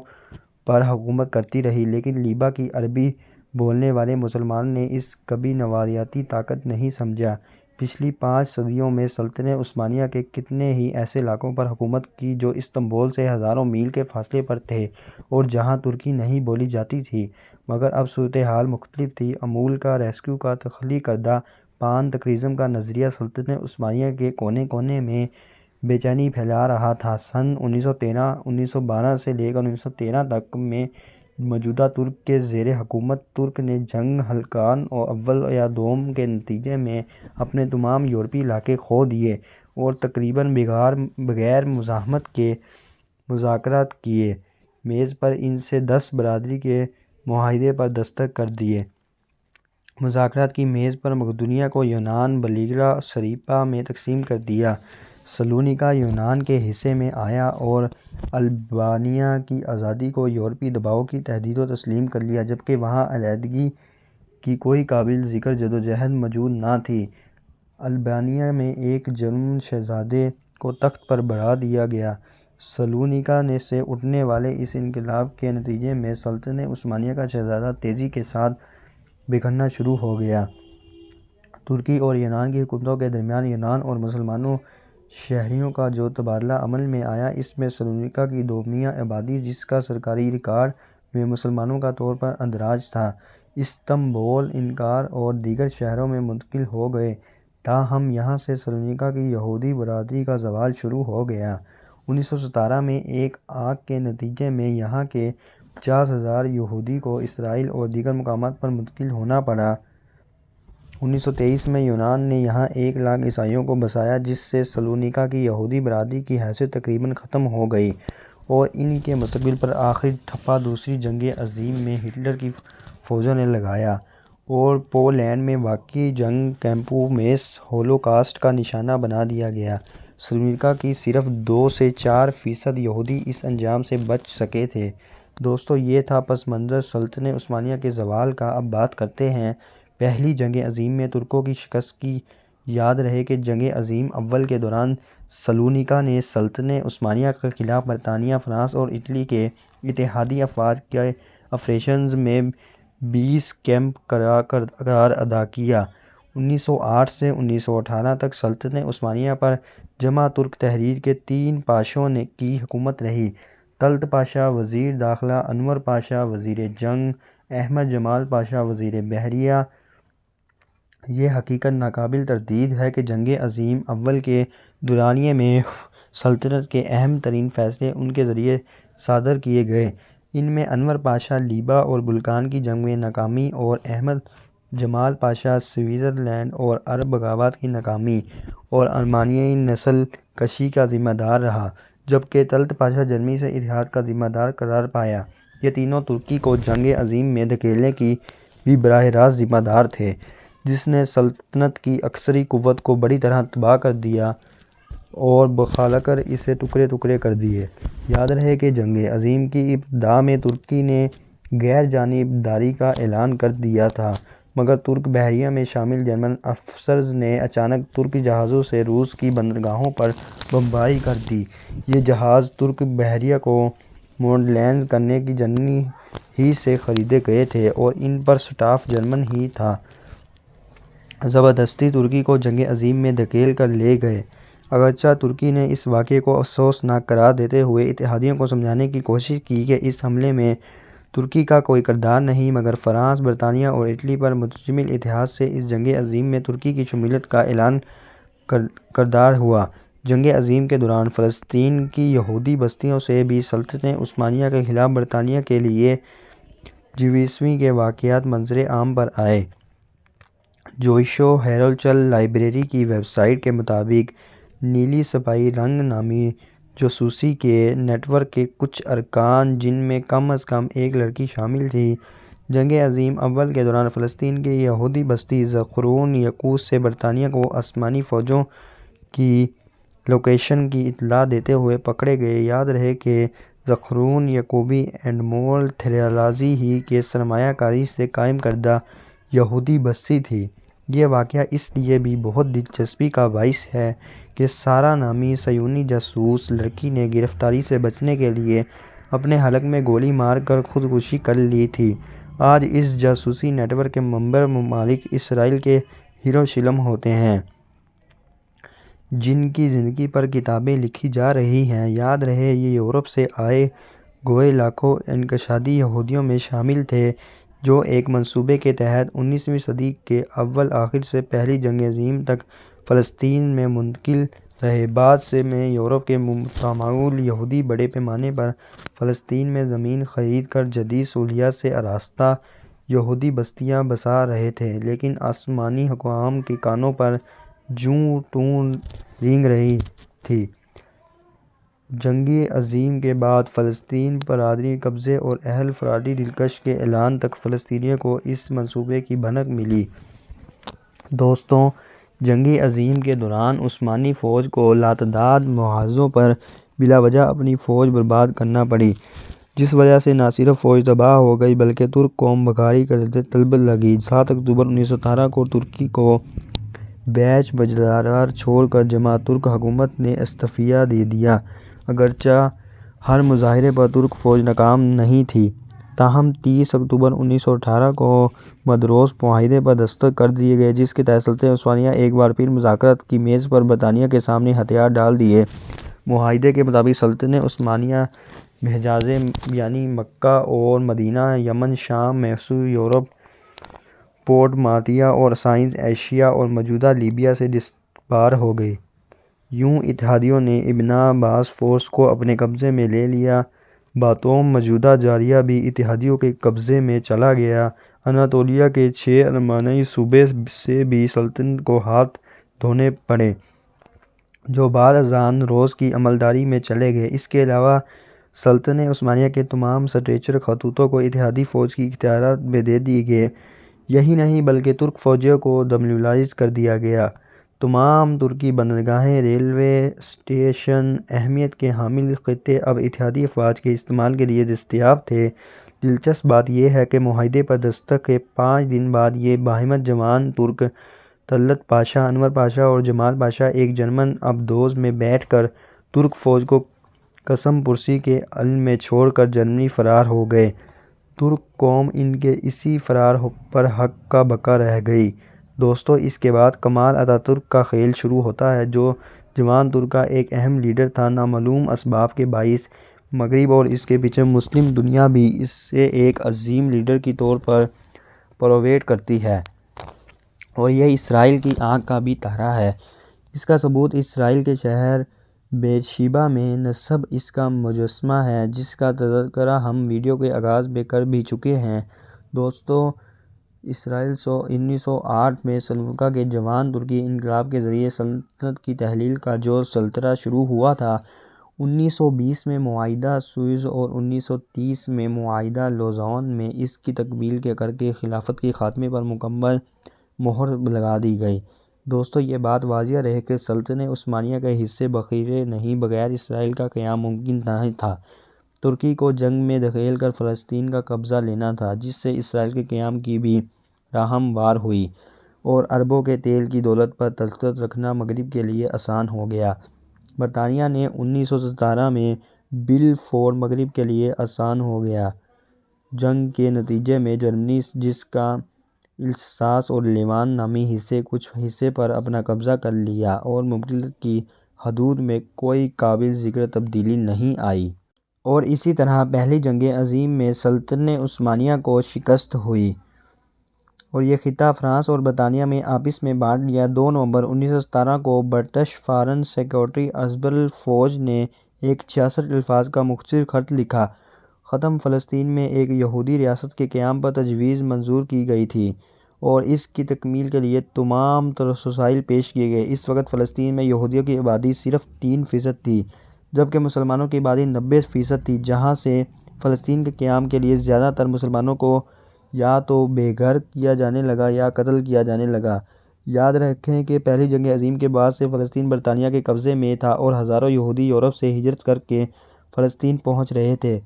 Speaker 1: پر حکومت کرتی رہی، لیکن لیبیا کی عربی بولنے والے مسلمانوں نے اس کبھی نظریاتی طاقت نہیں سمجھا۔ پچھلی 5 صدیوں میں سلطنت عثمانیہ کے کتنے ہی ایسے علاقوں پر حکومت کی جو استنبول سے ہزاروں میل کے فاصلے پر تھے اور جہاں ترکی نہیں بولی جاتی تھی، مگر اب صورتحال مختلف تھی۔ امولکا ریسکو کا تخلیق کردہ پان تقسیم کا نظریہ سلطنت عثمانیہ کے کونے کونے میں بے چینی پھیلا رہا تھا۔ سن 1912 سے لے کر 1913 تک میں موجودہ ترک کے زیر حکومت ترک نے جنگ ہلکان اول یا دوم کے نتیجے میں اپنے تمام یورپی علاقے کھو دیے اور تقریباً بغیر مزاحمت کے مذاکرات کیے میز پر ان سے 10 برادری کے معاہدے پر دستخط کر دیے۔ مذاکرات کی میز پر مقدونیہ کو یونان، بلغاریہ سربیا میں تقسیم کر دیا، سلونیکا یونان کے حصے میں آیا اور البانیہ کی آزادی کو یورپی دباؤ کی تحت تسلیم کر لیا، جبکہ وہاں علیحدگی کی کوئی قابل ذکر جدوجہد موجود نہ تھی۔ البانیہ میں ایک جرمن شہزادے کو تخت پر بٹھا دیا گیا۔ سلونیکا سے اٹھنے والے اس انقلاب کے نتیجے میں سلطنت عثمانیہ کا شہزادہ تیزی کے ساتھ بکھرنا شروع ہو گیا۔ ترکی اور یونان کی حکومتوں کے درمیان یونان اور مسلمان شہریوں کا جو تبادلہ عمل میں آیا، اس میں سلونیکا کی دومیہ آبادی، جس کا سرکاری ریکارڈ میں مسلمانوں کے طور پر اندراج تھا، استنبول، انکارا اور دیگر شہروں میں منتقل ہو گئے۔ تاہم یہاں سے سلونیکا کی یہودی برادری کا زوال شروع ہو گیا۔ 1917 میں ایک آگ کے نتیجے میں یہاں کے 50,000 یہودی کو اسرائیل اور دیگر مقامات پر منتقل ہونا پڑا۔ 1923 میں یونان نے یہاں 100,000 عیسائیوں کو بسایا، جس سے سلونیکا کی یہودی برادری کی حیثیت تقریباً ختم ہو گئی اور ان کے مستقبل پر آخری ٹھپا دوسری جنگ عظیم میں ہٹلر کی فوجوں نے لگایا اور پولینڈ میں واقع جنگ کیمپوں میں ہولوکاسٹ کا نشانہ بنا دیا گیا۔ سلونیکا کی صرف 2 سے 4% یہودی اس انجام سے بچ سکے تھے۔ دوستو، یہ تھا پس منظر سلطنت عثمانیہ کے زوال کا۔ اب بات کرتے ہیں پہلی جنگ عظیم میں ترکوں کی شکست کی۔ یاد رہے کہ جنگ عظیم اول کے دوران سلونیکا نے سلطنت عثمانیہ کے خلاف برطانیہ، فرانس اور اٹلی کے اتحادی افواج کے آپریشنز میں 20 کیمپ کردار ادا کیا۔ 1908 سے 1918 تک سلطنت عثمانیہ پر جمع ترک تحریر کے 3 پاشوں کی حکومت رہی: طلعت پاشا وزیر داخلہ، انور پاشا وزیر جنگ، احمد جمال پاشا وزیر بحریہ۔ یہ حقیقت ناقابل تردید ہے کہ جنگ عظیم اول کے دورانیے میں سلطنت کے اہم ترین فیصلے ان کے ذریعے صادر کیے گئے۔ ان میں انور پاشا لیبیا اور بلقان کی جنگ میں ناکامی اور احمد جمال پاشا سوئٹزرلینڈ اور عرب بغاوت کی ناکامی اور ارمینیائی نسل کشی کا ذمہ دار رہا، جبکہ طلعت پاشا جرمنی سے اتحاد کا ذمہ دار قرار پایا۔ یہ تینوں ترکی کو جنگ عظیم میں دھکیلنے کی بھی براہ راست ذمہ دار تھے، جس نے سلطنت کی عسکری قوت کو بری طرح تباہ کر دیا اور بخلا کر اسے ٹکڑے ٹکڑے کر دیے۔ یاد رہے کہ جنگ عظیم کی ابتدا میں ترکی نے غیر جانبداری کا اعلان کر دیا تھا، مگر ترک بحریہ میں شامل جرمن افسرز نے اچانک ترک جہازوں سے روس کی بندرگاہوں پر بمباری کر دی۔ یہ جہاز ترک بحریہ کو ماڈرنائز کرنے جرمنی ہی سے خریدے گئے تھے اور ان پر اسٹاف جرمن ہی تھا۔ زبردستی ترکی کو جنگ عظیم میں دھکیل کر لے گئے۔ اگرچہ ترکی نے اس واقعے کو افسوسناک قرار دیتے ہوئے اتحادیوں کو سمجھانے کی کوشش کی کہ اس حملے میں ترکی کا کوئی کردار نہیں، مگر فرانس، برطانیہ اور اٹلی پر مشتمل اتحاد سے اس جنگ عظیم میں ترکی کی شمولیت کا اعلان کردار ہوا۔ جنگ عظیم کے دوران فلسطین کی یہودی بستیوں سے بھی سلطنت عثمانیہ کے خلاف برطانیہ کے لیے جیوسفی کے واقعات منظر عام پر آئے۔ جوشو ہیرالڈل لائبریری کی ویب سائٹ کے مطابق، نیلی سپاہی رنگ نامی جاسوسی کے نیٹ ورک کے کچھ ارکان، جن میں کم از کم ایک لڑکی شامل تھی، جنگ عظیم اول کے دوران فلسطین کی یہودی بستی زعفرون یعقوب سے برطانیہ کو عثمانی فوجوں کی لوکیشن کی اطلاع دیتے ہوئے پکڑے گئے۔ یاد رہے کہ زعفرون یعقوبی ایڈمرل تھریالاسی ہی کی سرمایہ کاری سے قائم کردہ یہودی بستی تھی۔ یہ واقعہ اس لیے بھی بہت دلچسپی کا باعث ہے کہ سارہ نامی صہیونی جاسوس لڑکی نے گرفتاری سے بچنے کے لیے اپنے حلق میں گولی مار کر خودکشی کر لی تھی۔ آج اس جاسوسی نیٹ ورک کے ممبر ممالک اسرائیل کے یروشلم ہوتے ہیں، جن کی زندگی پر کتابیں لکھی جا رہی ہیں۔ یاد رہے یہ یورپ سے آئے گوئے لاکھوں انکشافی یہودیوں میں شامل تھے، جو ایک منصوبے کے تحت 19ویں صدی کے اول آخر سے پہلی جنگ عظیم تک فلسطین میں منتقل رہے۔ بعد میں یورپ کے متمول یہودی بڑے پیمانے پر فلسطین میں زمین خرید کر جدید سہولیات سے آراستہ یہودی بستیاں بسا رہے تھے، لیکن عثمانی حکام کے کانوں پر جوں توں رینگ رہی تھی۔ جنگ عظیم کے بعد فلسطین برادری قبضے اور اہل فراری دلکش کے اعلان تک فلسطینیوں کو اس منصوبے کی بھنک ملی۔ دوستو، جنگ عظیم کے دوران عثمانی فوج کو لاتعداد محاذوں پر بلا وجہ اپنی فوج برباد کرنا پڑی، جس وجہ سے نہ صرف فوج تباہ ہو گئی بلکہ ترک قوم بھکاری کرتے طلب لگی۔ 7 اکتوبر 1918 کو ترکی کو بیچ بجرار چھوڑ کر جمع ترک حکومت نے استعفیٰ دے دیا۔ اگرچہ ہر مظاہرے پر ترک فوج ناکام نہیں تھی، تاہم 30 اکتوبر 1918 کو مدروس معاہدے پر دستخط کر دیے گئے، جس کے تحت سلطنت عثمانیہ ایک بار پھر مذاکرات کی میز پر برطانیہ کے سامنے ہتھیار ڈال دیے۔ معاہدے کے مطابق سلطنت عثمانیہ حجاز یعنی مکہ اور مدینہ، یمن، شام، مصر، یورپ، پورٹ مارٹیا اور سائنس ایشیا اور موجودہ لیبیا سے دستبردار ہو گئی۔ یوں اتحادیوں نے ابن باسفورس کو اپنے قبضے میں لے لیا۔ باتوم، موجودہ جارجیا بھی اتحادیوں کے قبضے میں چلا گیا۔ اناطولیہ کے 6 ارمینی صوبے سے بھی سلطنت کو ہاتھ دھونے پڑے، جو بعد ازاں روس کی عملداری میں چلے گئے۔ اس کے علاوہ سلطنت عثمانیہ کے تمام اسٹریٹجک خطوطوں کو اتحادی فوج کے اختیار میں دے دیے گئے۔ یہی نہیں بلکہ ترک فوجیوں کو ڈیموبلائز کر دیا گیا۔ تمام ترکی بندرگاہیں، ریلوے اسٹیشن، اہمیت کے حامل خطے اب اتحادی افواج کے استعمال کے لیے دستیاب تھے۔ دلچسپ بات یہ ہے کہ معاہدے پر دستخط کے 5 دن بعد یہ باہمت جوان ترک طلعت پاشا، انور پاشا اور جمال پاشا ایک جرمن آبدوز میں بیٹھ کر ترک فوج کو قسم پرسی کے عمل میں چھوڑ کر جرمنی فرار ہو گئے۔ ترک قوم ان کے اسی فرار پر ہکا بکا رہ گئی۔ دوستو، اس کے بعد کمال اتاترک کا کھیل شروع ہوتا ہے، جو جوان ترک ایک اہم لیڈر تھا۔ نامعلوم اسباب کے باعث مغرب اور اس کے پیچھے مسلم دنیا بھی اسے ایک عظیم لیڈر کے طور پر پرویٹ کرتی ہے، اور یہ اسرائیل کی آنکھ کا بھی تارا ہے۔ اس کا ثبوت اسرائیل کے شہر بیرشیبا میں نصب اس کا مجسمہ ہے، جس کا تذکرہ ہم ویڈیو کے آغاز میں کر بھی چکے ہیں۔ دوستو، اسرائیل 1908 میں سلجوقیہ کے جوان ترکی انقلاب کے ذریعے سلطنت کی تحلیل کا جو سلسلہ شروع ہوا تھا، 1920 میں معاہدہ سوئس اور 1930 میں معاہدہ لوزان میں اس کی تکمیل کر کے خلافت کے خاتمے پر مکمل مہر لگا دی گئی۔ دوستو، یہ بات واضح رہے کہ سلطنت عثمانیہ کے حصے بغیر اسرائیل کا قیام ممکن نہیں تھا۔ ترکی کو جنگ میں دھکیل کر فلسطین کا قبضہ لینا تھا، جس سے اسرائیل کے قیام کی بھی راہ ہموار ہوئی، اور اربوں کے تیل کی دولت پر تسلط رکھنا مغرب کے لیے آسان ہو گیا۔ برطانیہ نے 1917 میں بلفور مغرب کے لیے آسان ہو گیا۔ جنگ کے نتیجے میں جرمنی، جس کا الساس اور لیوان نامی کچھ حصے پر اپنا قبضہ کر لیا، اور مملکت کی حدود میں کوئی قابل ذکر تبدیلی نہیں آئی۔ اور اسی طرح پہلی جنگ عظیم میں سلطنت عثمانیہ کو شکست ہوئی، اور یہ خطہ فرانس اور برطانیہ میں آپس میں بانٹ لیا۔ 2 نومبر 1917 کو برٹش فارن سیکرٹری ارسطو فوچ نے ایک 66 الفاظ کا مختصر خط لکھا۔ خطم فلسطین میں ایک یہودی ریاست کے قیام پر تجویز منظور کی گئی تھی، اور اس کی تکمیل کے لیے تمام وسائل پیش کیے گئے۔ اس وقت فلسطین میں یہودیوں کی آبادی صرف 3% تھی، جبکہ مسلمانوں کی آبادی 90% تھی، جہاں سے فلسطین کے قیام کے لیے زیادہ تر مسلمانوں کو یا تو بے گھر کیا جانے لگا یا قتل کیا جانے لگا۔ یاد رکھیں کہ پہلی جنگ عظیم کے بعد سے فلسطین برطانیہ کے قبضے میں تھا، اور ہزاروں یہودی یورپ سے ہجرت کر کے فلسطین پہنچ رہے تھے۔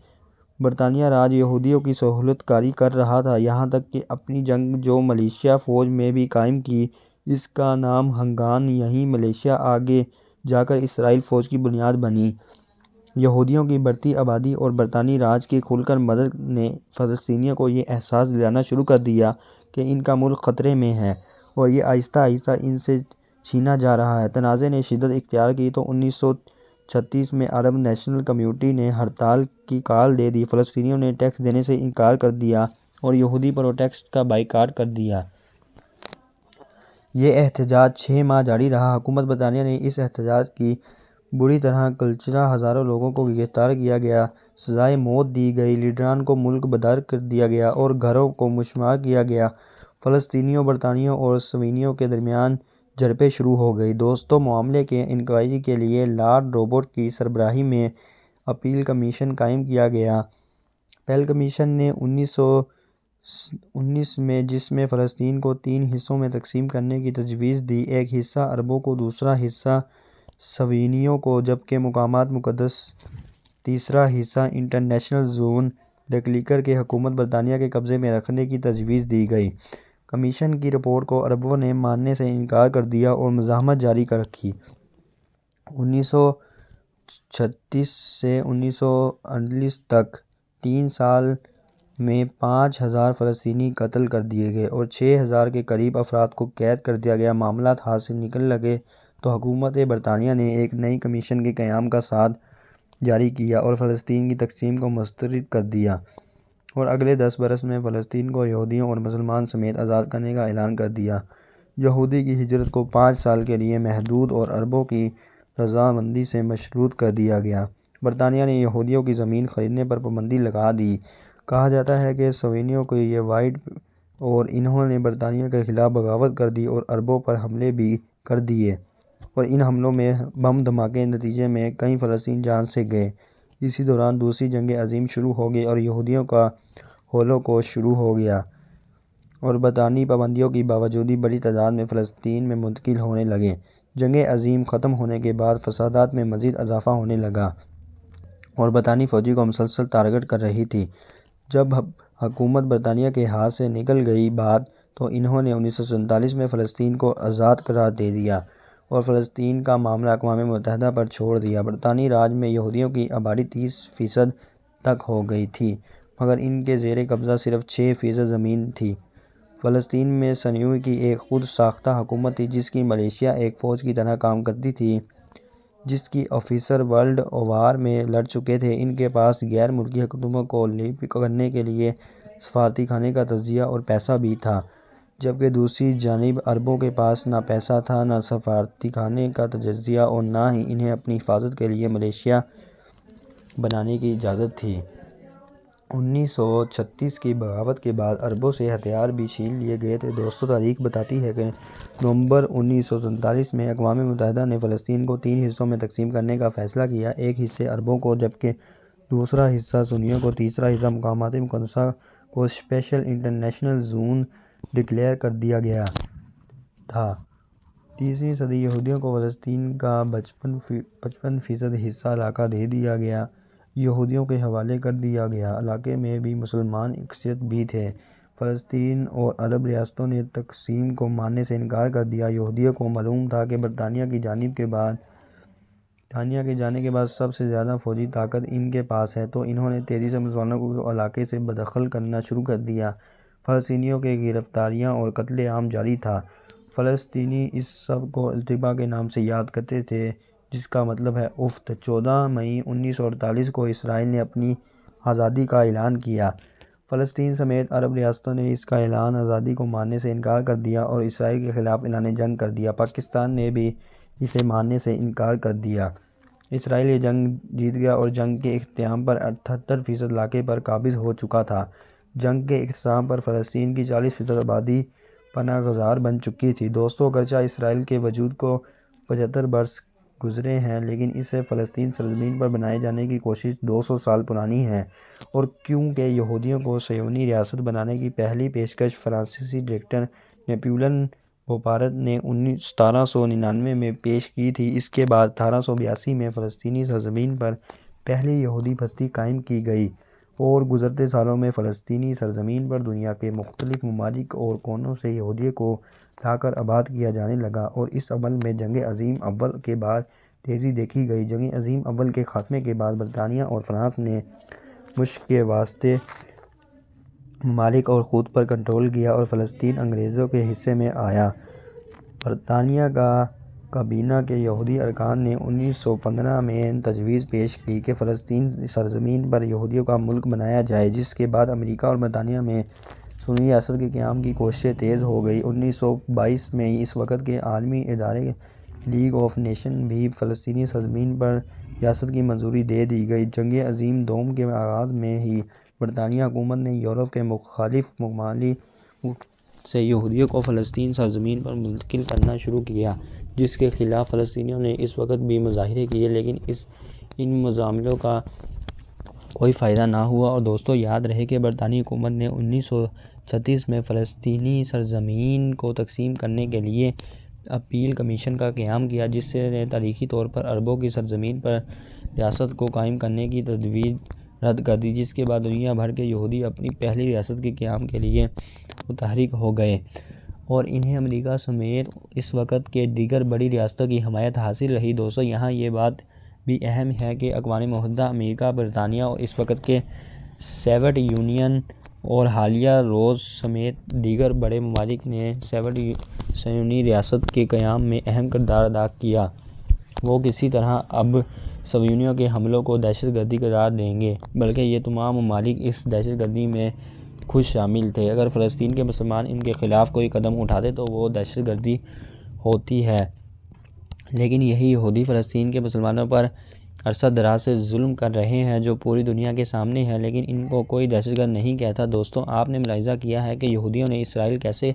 Speaker 1: برطانیہ راج یہودیوں کی سہولت کاری کر رہا تھا، یہاں تک کہ اپنی جنگ جو ملیشیا فوج میں بھی قائم کی، اس کا نام ہنگان۔ یہی ملیشیا آگے جا کر اسرائیلی فوج کی بنیاد بنی۔ یہودیوں کی بڑھتی آبادی اور برطانوی راج کی کھل کر مدد نے فلسطینیوں کو یہ احساس دلانا شروع کر دیا کہ ان کا ملک خطرے میں ہے، اور یہ آہستہ آہستہ ان سے چھینا جا رہا ہے۔ تنازع نے شدت اختیار کی تو 1936 میں عرب نیشنل کمیٹی نے ہڑتال کی کال دے دی۔ فلسطینیوں نے ٹیکس دینے سے انکار کر دیا اور یہودی پروٹیسٹ کا بائیکاٹ کر دیا۔ یہ احتجاج 6 ماہ جاری رہا۔ حکومت برطانیہ نے اس احتجاج کی بری طرح کچلا۔ ہزاروں لوگوں کو گرفتار کیا گیا، سزائے موت دی گئی، لیڈران کو ملک بدر کر دیا گیا، اور گھروں کو مسمار کیا گیا۔ فلسطینیوں، برطانویوں اور صہیونیوں کے درمیان جھڑپیں شروع ہو گئیں۔ دوستو، معاملے کی انکوائری کے لیے لارڈ روبرٹ کی سربراہی میں اپیل کمیشن قائم کیا گیا۔ اپیل کمیشن نے 1919 میں جس میں فلسطین کو 3 حصوں میں تقسیم کرنے کی تجویز دی، ایک حصہ عربوں کو، دوسرا حصہ صہیونیوں کو، جبکہ مقامات مقدس تیسرا حصہ انٹرنیشنل زون ڈکلیئر کے حکومت برطانیہ کے قبضے میں رکھنے کی تجویز دی گئی۔ کمیشن کی رپورٹ کو عربوں نے ماننے سے انکار کر دیا اور مزاحمت جاری رکھی۔ 1936 سے 1938 تک 3 سال میں 5000 فلسطینی قتل کر دیے گئے اور 6000 کے قریب افراد کو قید کر دیا گیا۔ معاملات ہاتھ سے نکلنے لگے تو حکومت برطانیہ نے ایک نئی کمیشن کے قیام کا ساتھ جاری کیا اور فلسطین کی تقسیم کو مسترد کر دیا، اور اگلے 10 برس میں فلسطین کو یہودیوں اور مسلمانوں سمیت آزاد کرنے کا اعلان کر دیا۔ یہودی کی ہجرت کو 5 سال کے لیے محدود اور عربوں کی رضامندی سے مشروط کر دیا گیا۔ برطانیہ نے یہودیوں کی زمین خریدنے پر پابندی لگا دی۔ کہا جاتا ہے کہ صہیونیوں کو یہ وعد اور انہوں نے برطانیہ کے خلاف بغاوت کر دی اور عربوں پر حملے بھی کر دیے، اور ان حملوں میں بم دھماکے کے نتیجے میں کئی فلسطینی جان سے گئے۔ اسی دوران دوسری جنگ عظیم شروع ہو گئی اور یہودیوں کا ہولوکوسٹ شروع ہو گیا، اور برطانوی پابندیوں کے باوجود بڑی تعداد میں فلسطین میں منتقل ہونے لگے۔ جنگ عظیم ختم ہونے کے بعد فسادات میں مزید اضافہ ہونے لگا اور برطانوی فوجوں کو مسلسل ٹارگٹ کر رہی تھی۔ جب حکومت برطانیہ کے ہاتھ سے نکل گئی بات، تو انہوں نے 1947 میں فلسطین کو آزاد قرار دے دیا اور فلسطین کا معاملہ اقوام متحدہ پر چھوڑ دیا۔ برطانوی راج میں یہودیوں کی آبادی 30% تک ہو گئی تھی، مگر ان کے زیر قبضہ صرف 6% زمین تھی۔ فلسطین میں صہیونیوں کی ایک خود ساختہ حکومت تھی، جس کی ملیشیا ایک فوج کی طرح کام کرتی تھی۔ جس کی آفیسر ورلڈ وار میں لڑ چکے تھے۔ ان کے پاس غیر ملکی حکومتوں کو لیپی کرنے کے لیے سفارتی خانے کا تجزیہ اور پیسہ بھی تھا، جبکہ دوسری جانب عربوں کے پاس نہ پیسہ تھا، نہ سفارتی خانے کا تجزیہ اور نہ ہی انہیں اپنی حفاظت کے لیے ملیشیا بنانے کی اجازت تھی۔ 1936 کی بغاوت کے بعد عربوں سے ہتھیار بھی چھین لیے گئے تھے۔ دوستو، تاریخ بتاتی ہے کہ نومبر 1947 میں اقوام متحدہ نے فلسطین کو 3 حصوں میں تقسیم کرنے کا فیصلہ کیا، ایک حصہ عربوں کو جبکہ دوسرا حصہ سنیوں کو، تیسرا حصہ مقامات مقدسہ کو اسپیشل انٹرنیشنل زون ڈکلیئر کر دیا گیا تھا۔ 30ویں صدی یہودیوں کو فلسطین کا 55% حصہ علاقہ دے دیا گیا، یہودیوں کے حوالے کر دیا گیا۔ علاقے میں بھی مسلمان اکثریت بھی تھے۔ فلسطین اور عرب ریاستوں نے تقسیم کو ماننے سے انکار کر دیا۔ یہودیوں کو معلوم تھا کہ برطانیہ کی جانے کے بعد سب سے زیادہ فوجی طاقت ان کے پاس ہے، تو انہوں نے تیزی سے مسلمانوں کو علاقے سے بے-دخل کرنا شروع کر دیا۔ فلسطینیوں کی گرفتاریاں اور قتل عام جاری تھا۔ فلسطینی اس سب کو التبا کے نام سے یاد کرتے تھے، جس کا مطلب ہے افت۔ 14 مئی 1948 کو اسرائیل نے اپنی آزادی کا اعلان کیا۔ فلسطین سمیت عرب ریاستوں نے اس کا اعلان آزادی کو ماننے سے انکار کر دیا اور اسرائیل کے خلاف اعلان جنگ کر دیا۔ پاکستان نے بھی اسے ماننے سے انکار کر دیا۔ اسرائیل یہ جنگ جیت گیا اور جنگ کے اختتام پر 78% علاقے پر قابض ہو چکا تھا۔ جنگ کے اختتام پر فلسطین کی 40% آبادی پناہ گزار بن چکی تھی۔ دوستو، اگرچہ اسرائیل کے وجود کو 75 برس گزرے ہیں، لیکن اسے فلسطین سرزمین پر بنائے جانے کی کوشش 200 سال پرانی ہے، اور کیونکہ یہودیوں کو صہیونی ریاست بنانے کی پہلی پیشکش فرانسیسی ڈکٹیٹر نیپولن بوناپارٹ نے 1799 میں پیش کی تھی، اس کے بعد 1882 میں فلسطینی سرزمین پر پہلی یہودی بستی قائم کی گئی، اور گزرتے سالوں میں فلسطینی سرزمین پر دنیا کے مختلف ممالک اور کونوں سے یہودیوں کو لا کر آباد کیا جانے لگا، اور اس عمل میں جنگ عظیم اول کے بعد تیزی دیکھی گئی۔ جنگ عظیم اول کے خاتمے کے بعد برطانیہ اور فرانس نے مشرق کے وسطی ممالک اور خود پر کنٹرول کیا اور فلسطین انگریزوں کے حصے میں آیا۔ برطانیہ کا کابینہ کے یہودی ارکان نے 1915 میں تجویز پیش کی کہ فلسطین سرزمین پر یہودیوں کا ملک بنایا جائے، جس کے بعد امریکا اور برطانیہ میں سنی ریاست کے قیام کی کوششیں تیز ہو گئیں۔ 1922 میں اس وقت کے عالمی ادارے لیگ آف نیشن بھی فلسطینی سرزمین پر ریاست کی منظوری دے دی گئی۔ جنگ عظیم دوم کے آغاز میں ہی برطانوی حکومت نے یورپ کے مختلف ممالک سے یہودیوں کو فلسطین سرزمین پر منتقل کرنا شروع کیا، جس کے خلاف فلسطینیوں نے اس وقت بھی مظاہرے کیے، لیکن ان مظاہروں کا کوئی فائدہ نہ ہوا۔ اور دوستو، یاد رہے کہ برطانوی حکومت نے 1936 میں فلسطینی سرزمین کو تقسیم کرنے کے لیے اپیل کمیشن کا قیام کیا، جس نے تاریخی طور پر عربوں کی سرزمین پر ریاست کو قائم کرنے کی تجویز رد کر دی، جس کے بعد دنیا بھر کے یہودی اپنی پہلی ریاست کے قیام کے لیے متحرک ہو گئے، اور انہیں امریکا سمیت اس وقت کے دیگر بڑی ریاستوں کی حمایت حاصل رہی۔ دوستو، یہاں یہ بات بھی اہم ہے کہ اقوام متحدہ، امریکا، برطانیہ اور اس وقت کے سوویت یونین اور حالیہ روس سمیت دیگر بڑے ممالک نے صہیونی ریاست کے قیام میں اہم کردار ادا کیا۔ وہ کسی طرح اب صہیونیوں کے حملوں کو دہشت گردی قرار دیں گے، بلکہ یہ تمام ممالک اس دہشت گردی میں خود شامل تھے۔ اگر فلسطین کے مسلمان ان کے خلاف کوئی قدم اٹھاتے تو وہ دہشت گردی ہوتی ہے، لیکن یہی یہودی فلسطین کے مسلمانوں پر عرصہ دراز سے ظلم کر رہے ہیں، جو پوری دنیا کے سامنے ہے، لیکن ان کو کوئی دہشت گرد نہیں کہتا۔ دوستو، آپ نے ملاحظہ کیا ہے کہ یہودیوں نے اسرائیل کیسے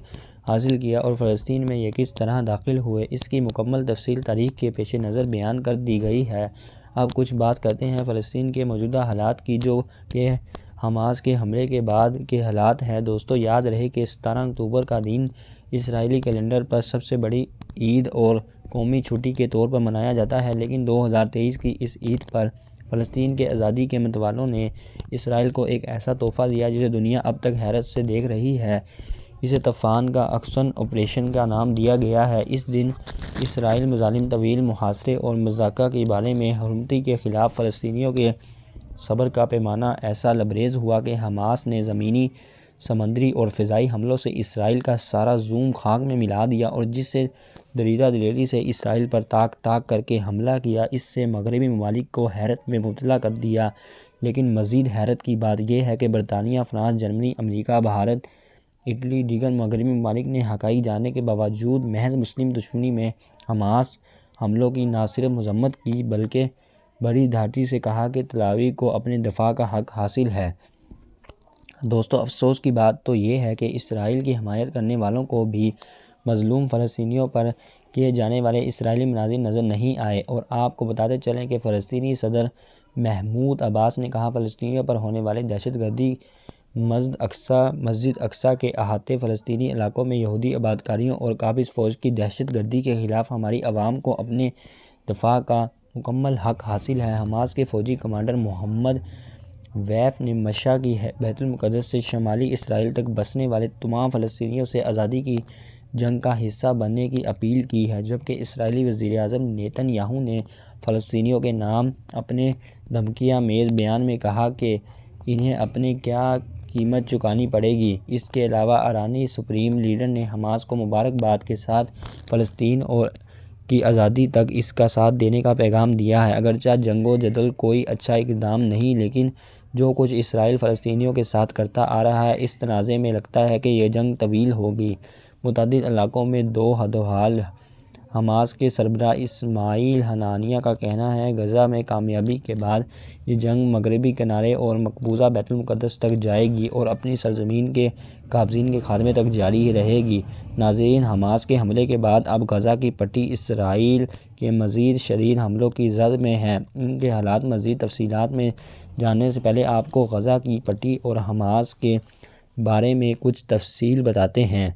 Speaker 1: حاصل کیا اور فلسطین میں یہ کس طرح داخل ہوئے۔ اس کی مکمل تفصیل تاریخ کے پیش نظر بیان کر دی گئی ہے۔ اب کچھ بات کرتے ہیں فلسطین کے موجودہ حالات کی، جو کہ حماس کے حملے کے بعد کے حالات ہیں۔ دوستو، یاد رہے کہ 17 اکتوبر کا دن اسرائیلی کیلنڈر پر سب سے بڑی عید اور قومی چھٹی کے طور پر منایا جاتا ہے، لیکن 2023 کی اس عید پر فلسطین کے آزادی کے متوالوں نے اسرائیل کو ایک ایسا تحفہ دیا جسے دنیا اب تک حیرت سے دیکھ رہی ہے۔ اسے طوفان کا ایکشن آپریشن کا نام دیا گیا ہے۔ اس دن اسرائیل مظالم، طویل محاصرے اور مضحکہ کے بارے میں حرمتی کے خلاف فلسطینیوں کے صبر کا پیمانہ ایسا لبریز ہوا کہ حماس نے زمینی، سمندری اور فضائی حملوں سے اسرائیل کا سارا زوم خاک میں ملا دیا، اور جسے دریدہ دلیری سے اسرائیل پر تاک تاک کر کے حملہ کیا۔ اس سے مغربی ممالک کو حیرت میں مبتلا کر دیا، لیکن مزید حیرت کی بات یہ ہے کہ برطانیہ، فرانس، جرمنی، امریکہ، بھارت، اٹلی، دیگر مغربی ممالک نے حقائق جاننے کے باوجود محض مسلم دشمنی میں حماس حملوں کی نہ صرف مذمت کی بلکہ بڑی دھاٹی سے کہا کہ تل ابیب کو اپنے دفاع کا حق حاصل ہے۔ دوستو، افسوس کی بات تو یہ ہے کہ اسرائیل کی حمایت کرنے والوں کو بھی مظلوم فلسطینیوں پر کیے جانے والے اسرائیلی مناظر نظر نہیں آئے۔ اور آپ کو بتاتے چلیں کہ فلسطینی صدر محمود عباس نے کہا، فلسطینیوں پر ہونے والی دہشت گردی مسجد اقصیٰ کے احاطے فلسطینی علاقوں میں یہودی آبادکاریوں اور قابض فوج کی دہشت گردی کے خلاف ہماری عوام کو اپنے دفاع کا مکمل حق حاصل ہے۔ حماس کے فوجی کمانڈر محمد ویف نے مشہد کی بیت المقدس سے شمالی اسرائیل تک بسنے والے تمام فلسطینیوں سے آزادی کی جنگ کا حصہ بننے کی اپیل کی ہے، جبکہ اسرائیلی وزیر اعظم نیتن یاہو نے فلسطینیوں کے نام اپنے دھمکیہ خیز بیان میں کہا کہ انہیں اپنی کیا قیمت چکانی پڑے گی۔ اس کے علاوہ ایرانی سپریم لیڈر نے حماس کو مبارکباد کے ساتھ فلسطین اور کی آزادی تک اس کا ساتھ دینے کا پیغام دیا ہے۔ اگرچہ جنگ و جدل کوئی اچھا اقدام نہیں، لیکن جو کچھ اسرائیل فلسطینیوں کے ساتھ کرتا آ رہا ہے، اس تنازع میں لگتا ہے کہ یہ جنگ طویل ہوگی۔ متعدد علاقوں میں دو حال۔ حماس کے سربراہ اسماعیل ہنیہ کا کہنا ہے، غزہ میں کامیابی کے بعد یہ جنگ مغربی کنارے اور مقبوضہ بیت المقدس تک جائے گی اور اپنی سرزمین کے قابضین کے خاتمے تک جاری رہے گی۔ ناظرین، حماس کے حملے کے بعد اب غزہ کی پٹی اسرائیل کے مزید شدید حملوں کی زد میں ہے۔ ان کے حالات مزید تفصیلات میں جاننے سے پہلے آپ کو غزہ کی پٹی اور حماس کے بارے میں کچھ تفصیل بتاتے ہیں۔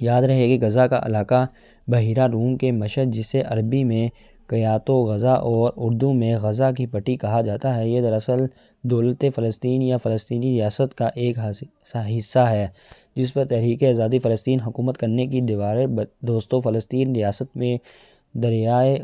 Speaker 1: یاد رہے کہ غزہ کا علاقہ بحیرہ روم کے مشرق، جسے عربی میں قطاع غزہ اور اردو میں غزہ کی پٹی کہا جاتا ہے، یہ دراصل دولت فلسطین یا فلسطینی ریاست کا ایک حصہ ہے جس پر تحریک آزادی فلسطین حکومت کرنے کی دیوار ہے۔ دوستو، فلسطین ریاست میں دریائے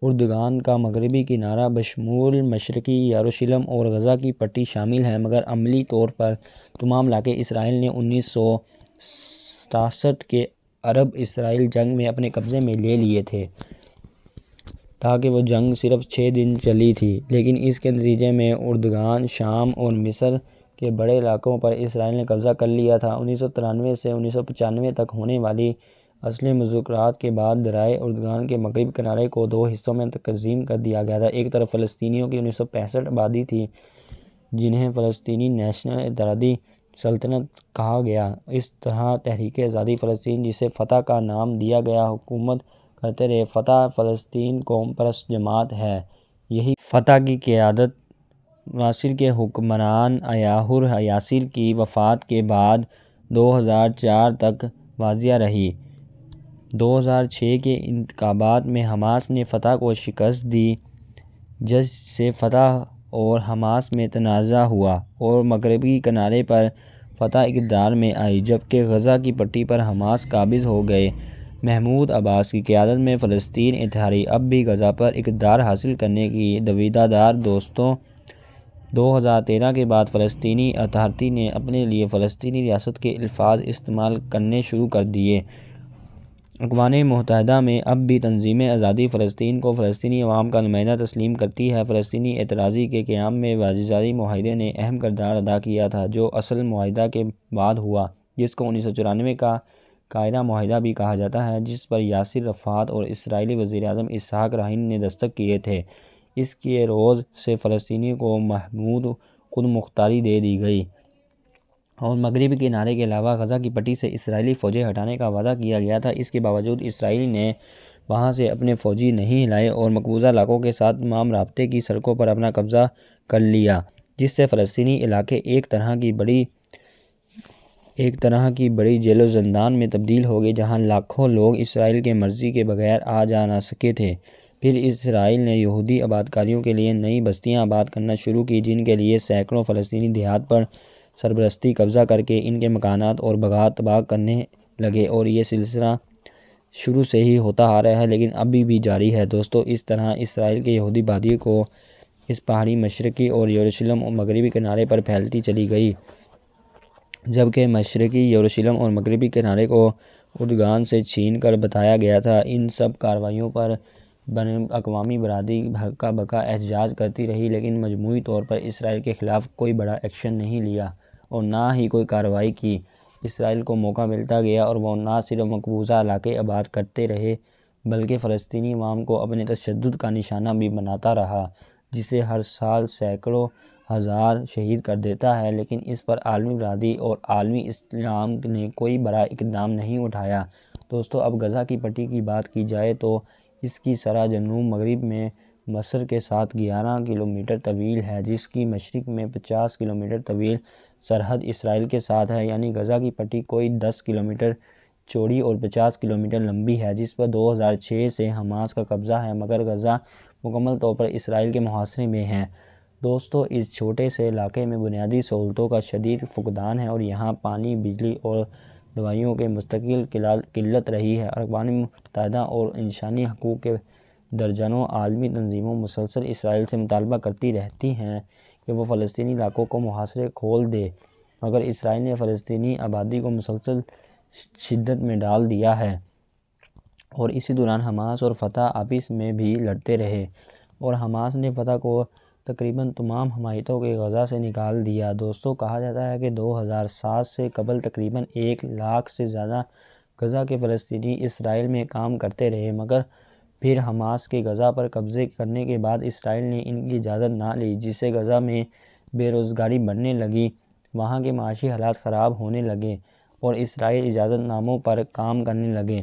Speaker 1: اردن کا مغربی کنارہ بشمول مشرقی یروشلم اور غزہ کی پٹی شامل ہے، مگر عملی طور پر تمام علاقے اسرائیل نے 1967 کے عرب اسرائیل جنگ میں اپنے قبضے میں لے لیے تھے۔ تاکہ وہ جنگ صرف 6 دن چلی تھی، لیکن اس کے نتیجے میں اردن، شام اور مصر کے بڑے علاقوں پر اسرائیل نے قبضہ کر لیا تھا۔ 1993 سے 1995 تک ہونے والی اصلی مذاکرات کے بعد دریائے اردن کے مغربی کنارے کو 2 حصوں میں تقسیم کر دیا گیا تھا۔ ایک طرف فلسطینیوں کی 1965 آبادی تھی، جنہیں فلسطینی نیشنل اتحادی سلطنت کہا گیا۔ اس طرح تحریک آزادی فلسطین، جسے فتح کا نام دیا گیا، حکومت کرتے رہے۔ فتح فلسطین قوم پرست جماعت ہے۔ یہی فتح کی قیادت مصر کے حکمران یاہیا یاسر کی وفات کے بعد 2004 تک واضح رہی۔ 2006 کے انتخابات میں حماس نے فتح کو شکست دی، جس سے فتح اور حماس میں تنازع ہوا اور مغربی کنارے پر فتح اقتدار میں آئی، جبکہ غزہ کی پٹی پر حماس قابض ہو گئے۔ محمود عباس کی قیادت میں فلسطین اتحادی اب بھی غزہ پر اقتدار حاصل کرنے کی دویدار۔ دوستو، 2013 کے بعد فلسطینی اتھارٹی نے اپنے لیے فلسطینی ریاست کے الفاظ استعمال کرنے شروع کر دیے۔ اقوام متحدہ میں اب بھی تنظیم آزادی فلسطین کو فلسطینی عوام کا نمائندہ تسلیم کرتی ہے۔ فلسطینی اعتراضی کے قیام میں باضابطہ معاہدے نے اہم کردار ادا کیا تھا، جو اصل معاہدہ کے بعد ہوا، جس کو 1994 کا قاہرہ معاہدہ بھی کہا جاتا ہے، جس پر یاسر عرفات اور اسرائیلی وزیر اعظم اسحاق رابین نے دستخط کیے تھے۔ اس کے روز سے فلسطینیوں کو محدود خود مختاری دے دی گئی اور مغربی کنارے کے علاوہ غزہ کی پٹی سے اسرائیلی فوجیں ہٹانے کا وعدہ کیا گیا تھا۔ اس کے باوجود اسرائیل نے وہاں سے اپنے فوجی نہیں ہلائے اور مقبوضہ علاقوں کے ساتھ تمام رابطے کی سڑکوں پر اپنا قبضہ کر لیا، جس سے فلسطینی علاقے ایک طرح کی بڑی جیل و زندان میں تبدیل ہو گئے، جہاں لاکھوں لوگ اسرائیل کی مرضی کے بغیر آ جا نہ سکتے تھے۔ پھر اسرائیل نے یہودی آبادکاریوں کے لیے نئی بستیاں آباد کرنا شروع کی، جن کے لیے سینکڑوں فلسطینی دیہات پر سربستی قبضہ کر کے ان کے مکانات اور باغات تباہ کرنے لگے، اور یہ سلسلہ شروع سے ہی ہوتا آ رہا ہے لیکن ابھی بھی جاری ہے۔ دوستو، اس طرح اسرائیل کے یہودی آبادی کو اس پہاڑی مشرقی اور یروشلم اور مغربی کنارے پر پھیلتی چلی گئی، جبکہ مشرقی یروشلم اور مغربی کنارے کو اردگان سے چھین کر بتایا گیا تھا۔ ان سب کارروائیوں پر بین الاقوامی برادری ہکا بکا احتجاج کرتی رہی، لیکن مجموعی طور پر اسرائیل کے خلاف کوئی بڑا ایکشن نہیں لیا اور نہ ہی کوئی کارروائی کی۔ اسرائیل کو موقع ملتا گیا اور وہ نہ صرف مقبوضہ علاقے آباد کرتے رہے بلکہ فلسطینی عوام کو اپنے تشدد کا نشانہ بھی بناتا رہا، جسے ہر سال سینکڑوں ہزار شہید کر دیتا ہے، لیکن اس پر عالمی برادری اور عالمی اسلام نے کوئی بڑا اقدام نہیں اٹھایا۔ دوستو، اب غزہ کی پٹی کی بات کی جائے تو اس کی سرح جنوب مغرب میں مصر کے ساتھ 11 کلومیٹر طویل ہے، جس کی مشرق میں 50 کلومیٹر طویل سرحد اسرائیل کے ساتھ ہے، یعنی غزہ کی پٹی کوئی 10 کلومیٹر چوڑی اور 50 کلومیٹر لمبی ہے، جس پر 2006 سے حماس کا قبضہ ہے، مگر غزہ مکمل طور پر اسرائیل کے محاصرے میں ہے۔ دوستو، اس چھوٹے سے علاقے میں بنیادی سہولتوں کا شدید فقدان ہے اور یہاں پانی، بجلی اور دوائیوں کی مستقل قلت رہی ہے۔ اقوام متحدہ اور انسانی حقوق کے درجنوں عالمی تنظیمیں مسلسل اسرائیل سے مطالبہ کرتی رہتی ہیں کہ وہ فلسطینی علاقوں کو محاصرے کھول دے، مگر اسرائیل نے فلسطینی آبادی کو مسلسل شدت میں ڈال دیا ہے اور اسی دوران حماس اور فتح آپس میں بھی لڑتے رہے اور حماس نے فتح کو تقریباً تمام حمایتوں کے غزہ سے نکال دیا۔ دوستو، کہا جاتا ہے کہ 2007 سے قبل تقریباً 1 لاکھ سے زیادہ غزہ کے فلسطینی اسرائیل میں کام کرتے رہے، مگر پھر حماس کے غزہ پر قبضے کرنے کے بعد اسرائیل نے ان کی اجازت نہ لی، جس سے غزہ میں بے روزگاری بڑھنے لگی، وہاں کے معاشی حالات خراب ہونے لگے اور اسرائیلی اجازت ناموں پر کام کرنے لگے۔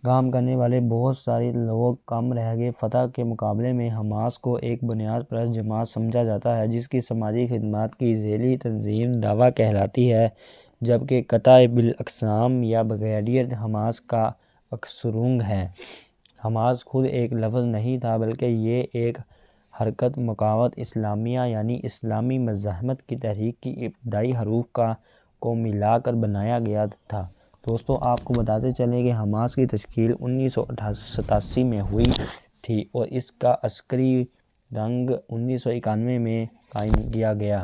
Speaker 1: کام کرنے والے بہت سارے لوگ کم رہ گئے۔ فتح کے مقابلے میں حماس کو ایک بنیاد پرست جماعت سمجھا جاتا ہے، جس کی سماجی خدمات کی ذیلی تنظیم دعویٰ کہلاتی ہے، جبکہ قطاع بالاقسام یا بریگیڈ حماس کا ارکان ہے۔ حماس خود ایک لفظ نہیں تھا، بلکہ یہ ایک حرکت مقاومت اسلامیہ یعنی اسلامی مزاحمت کی تحریک کی ابتدائی حروف کو ملا کر بنایا گیا تھا۔ دوستو، آپ کو بتاتے چلیں کہ حماس کی تشکیل 1987 میں ہوئی تھی اور اس کا عسکری ونگ 1991 میں قائم کیا گیا۔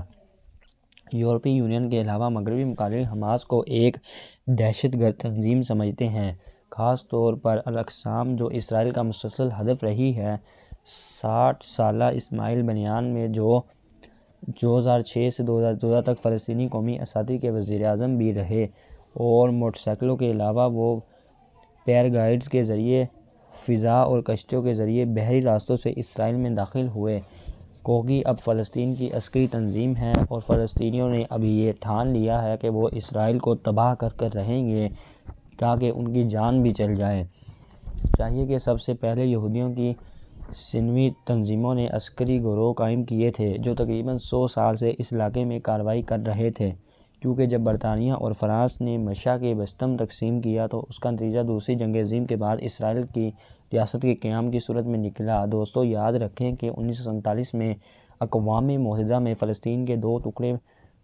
Speaker 1: یورپی یونین کے علاوہ مغربی ممالک حماس کو ایک دہشت گرد تنظیم سمجھتے ہیں، خاص طور پر الاقصام جو اسرائیل کا مسلسل ہدف رہی ہے۔ 60 سالہ اسماعیل بنیان میں جو 2006 سے 2014 تک فلسطینی قومی اسمبلی کے وزیر اعظم بھی رہے اور موٹر سائیکلوں کے علاوہ وہ پیراگلائڈرز کے ذریعے فضا اور کشتیوں کے ذریعے بحری راستوں سے اسرائیل میں داخل ہوئے۔ کوگی اب فلسطین کی عسکری تنظیم ہے اور فلسطینیوں نے اب یہ ٹھان لیا ہے کہ وہ اسرائیل کو تباہ کر رہیں گے تاکہ ان کی جان بھی چل جائے۔ چاہیے کہ سب سے پہلے یہودیوں کی صنفی تنظیموں نے عسکری گروہ قائم کیے تھے جو تقریباً 100 سال سے اس علاقے میں کارروائی کر رہے تھے، کیونکہ جب برطانیہ اور فرانس نے مشرق کے وسطی تقسیم کیا تو اس کا نتیجہ دوسری جنگ عظیم کے بعد اسرائیل کی ریاست کے قیام کی صورت میں نکلا۔ دوستو، یاد رکھیں کہ 1947 میں اقوام متحدہ میں فلسطین کے 2 ٹکڑے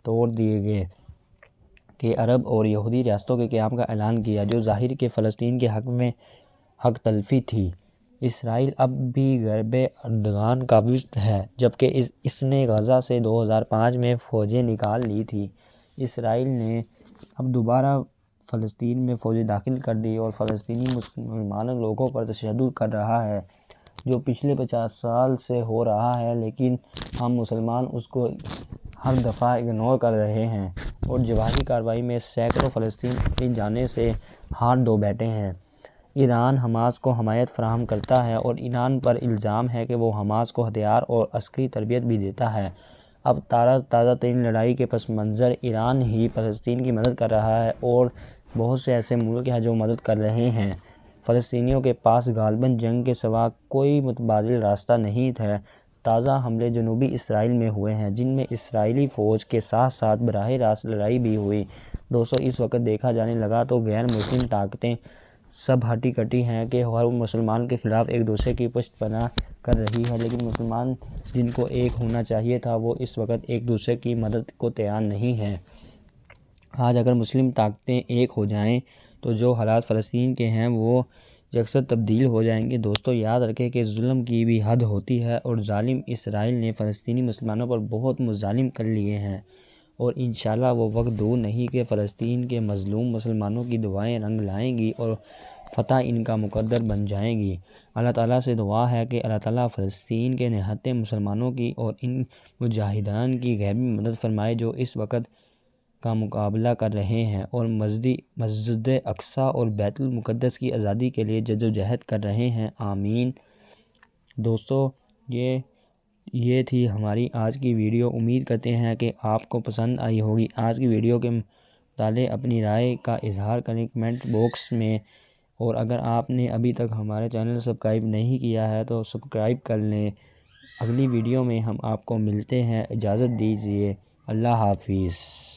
Speaker 1: توڑ دیے گئے کہ عرب اور یہودی ریاستوں کے قیام کا اعلان کیا، جو ظاہر کہ فلسطین کے حق میں حق تلفی تھی۔ اسرائیل اب بھی غرب اردن قابض ہے، جبکہ اس نے غزہ سے 2005 میں فوجیں نکال لی تھیں۔ اسرائیل نے اب دوبارہ فلسطین میں فوجیں داخل کر دی اور فلسطینی مسلمان لوگوں پر تشدد کر رہا ہے، جو پچھلے 50 سال سے ہو رہا ہے، لیکن ہم مسلمان اس کو ہر دفعہ اگنور کر رہے ہیں اور جواری کارروائی میں سینکڑوں فلسطینی اپنی جانیں سے ہاتھ دھو بیٹھے ہیں۔ ایران حماس کو حمایت فراہم کرتا ہے اور ایران پر الزام ہے کہ وہ حماس کو ہتھیار اور عسکری تربیت بھی دیتا ہے۔ اب تازہ ترین لڑائی کے پس منظر ایران ہی فلسطین کی مدد کر رہا ہے اور بہت سے ایسے ملک ہیں جو مدد کر رہے ہیں۔ فلسطینیوں کے پاس غالباً جنگ کے سوا کوئی متبادل راستہ نہیں ہے۔ تازہ حملے جنوبی اسرائیل میں ہوئے ہیں، جن میں اسرائیلی فوج کے ساتھ ساتھ براہ راست لڑائی بھی ہوئی۔ دوستو، اس وقت دیکھا جانے لگا تو غیر مسلم طاقتیں سب ہٹی کٹی ہیں کہ ہر مسلمان کے خلاف ایک دوسرے کی پشت پناہ کر رہی ہے، لیکن مسلمان جن کو ایک ہونا چاہیے تھا وہ اس وقت ایک دوسرے کی مدد کو تیار نہیں ہیں۔ آج اگر مسلم طاقتیں ایک ہو جائیں تو جو حالات فلسطین کے ہیں وہ یکسر تبدیل ہو جائیں گے۔ دوستو، یاد رکھیں کہ ظلم کی بھی حد ہوتی ہے اور ظالم اسرائیل نے فلسطینی مسلمانوں پر بہت مظالم کر لیے ہیں اور انشاءاللہ وہ وقت دور نہیں کہ فلسطین کے مظلوم مسلمانوں کی دعائیں رنگ لائیں گی اور فتح ان کا مقدر بن جائیں گی۔ اللہ تعالیٰ سے دعا ہے کہ اللہ تعالیٰ فلسطین کے نہتے مسلمانوں کی اور ان مجاہدین کی غیبی مدد فرمائے جو اس وقت کا مقابلہ کر رہے ہیں اور مسجد اقصیٰ اور بیت المقدس کی آزادی کے لیے جدوجہد کر رہے ہیں، آمین۔ دوستو، یہ تھی ہماری آج کی ویڈیو۔ امید کرتے ہیں کہ آپ کو پسند آئی ہوگی۔ آج کی ویڈیو کے متعلق اپنی رائے کا اظہار کریں کمنٹ باکس میں، اور اگر آپ نے ابھی تک ہمارے چینل سبسکرائب نہیں کیا ہے تو سبسکرائب کر لیں۔ اگلی ویڈیو میں ہم آپ کو ملتے ہیں، اجازت دیجیے، اللہ حافظ۔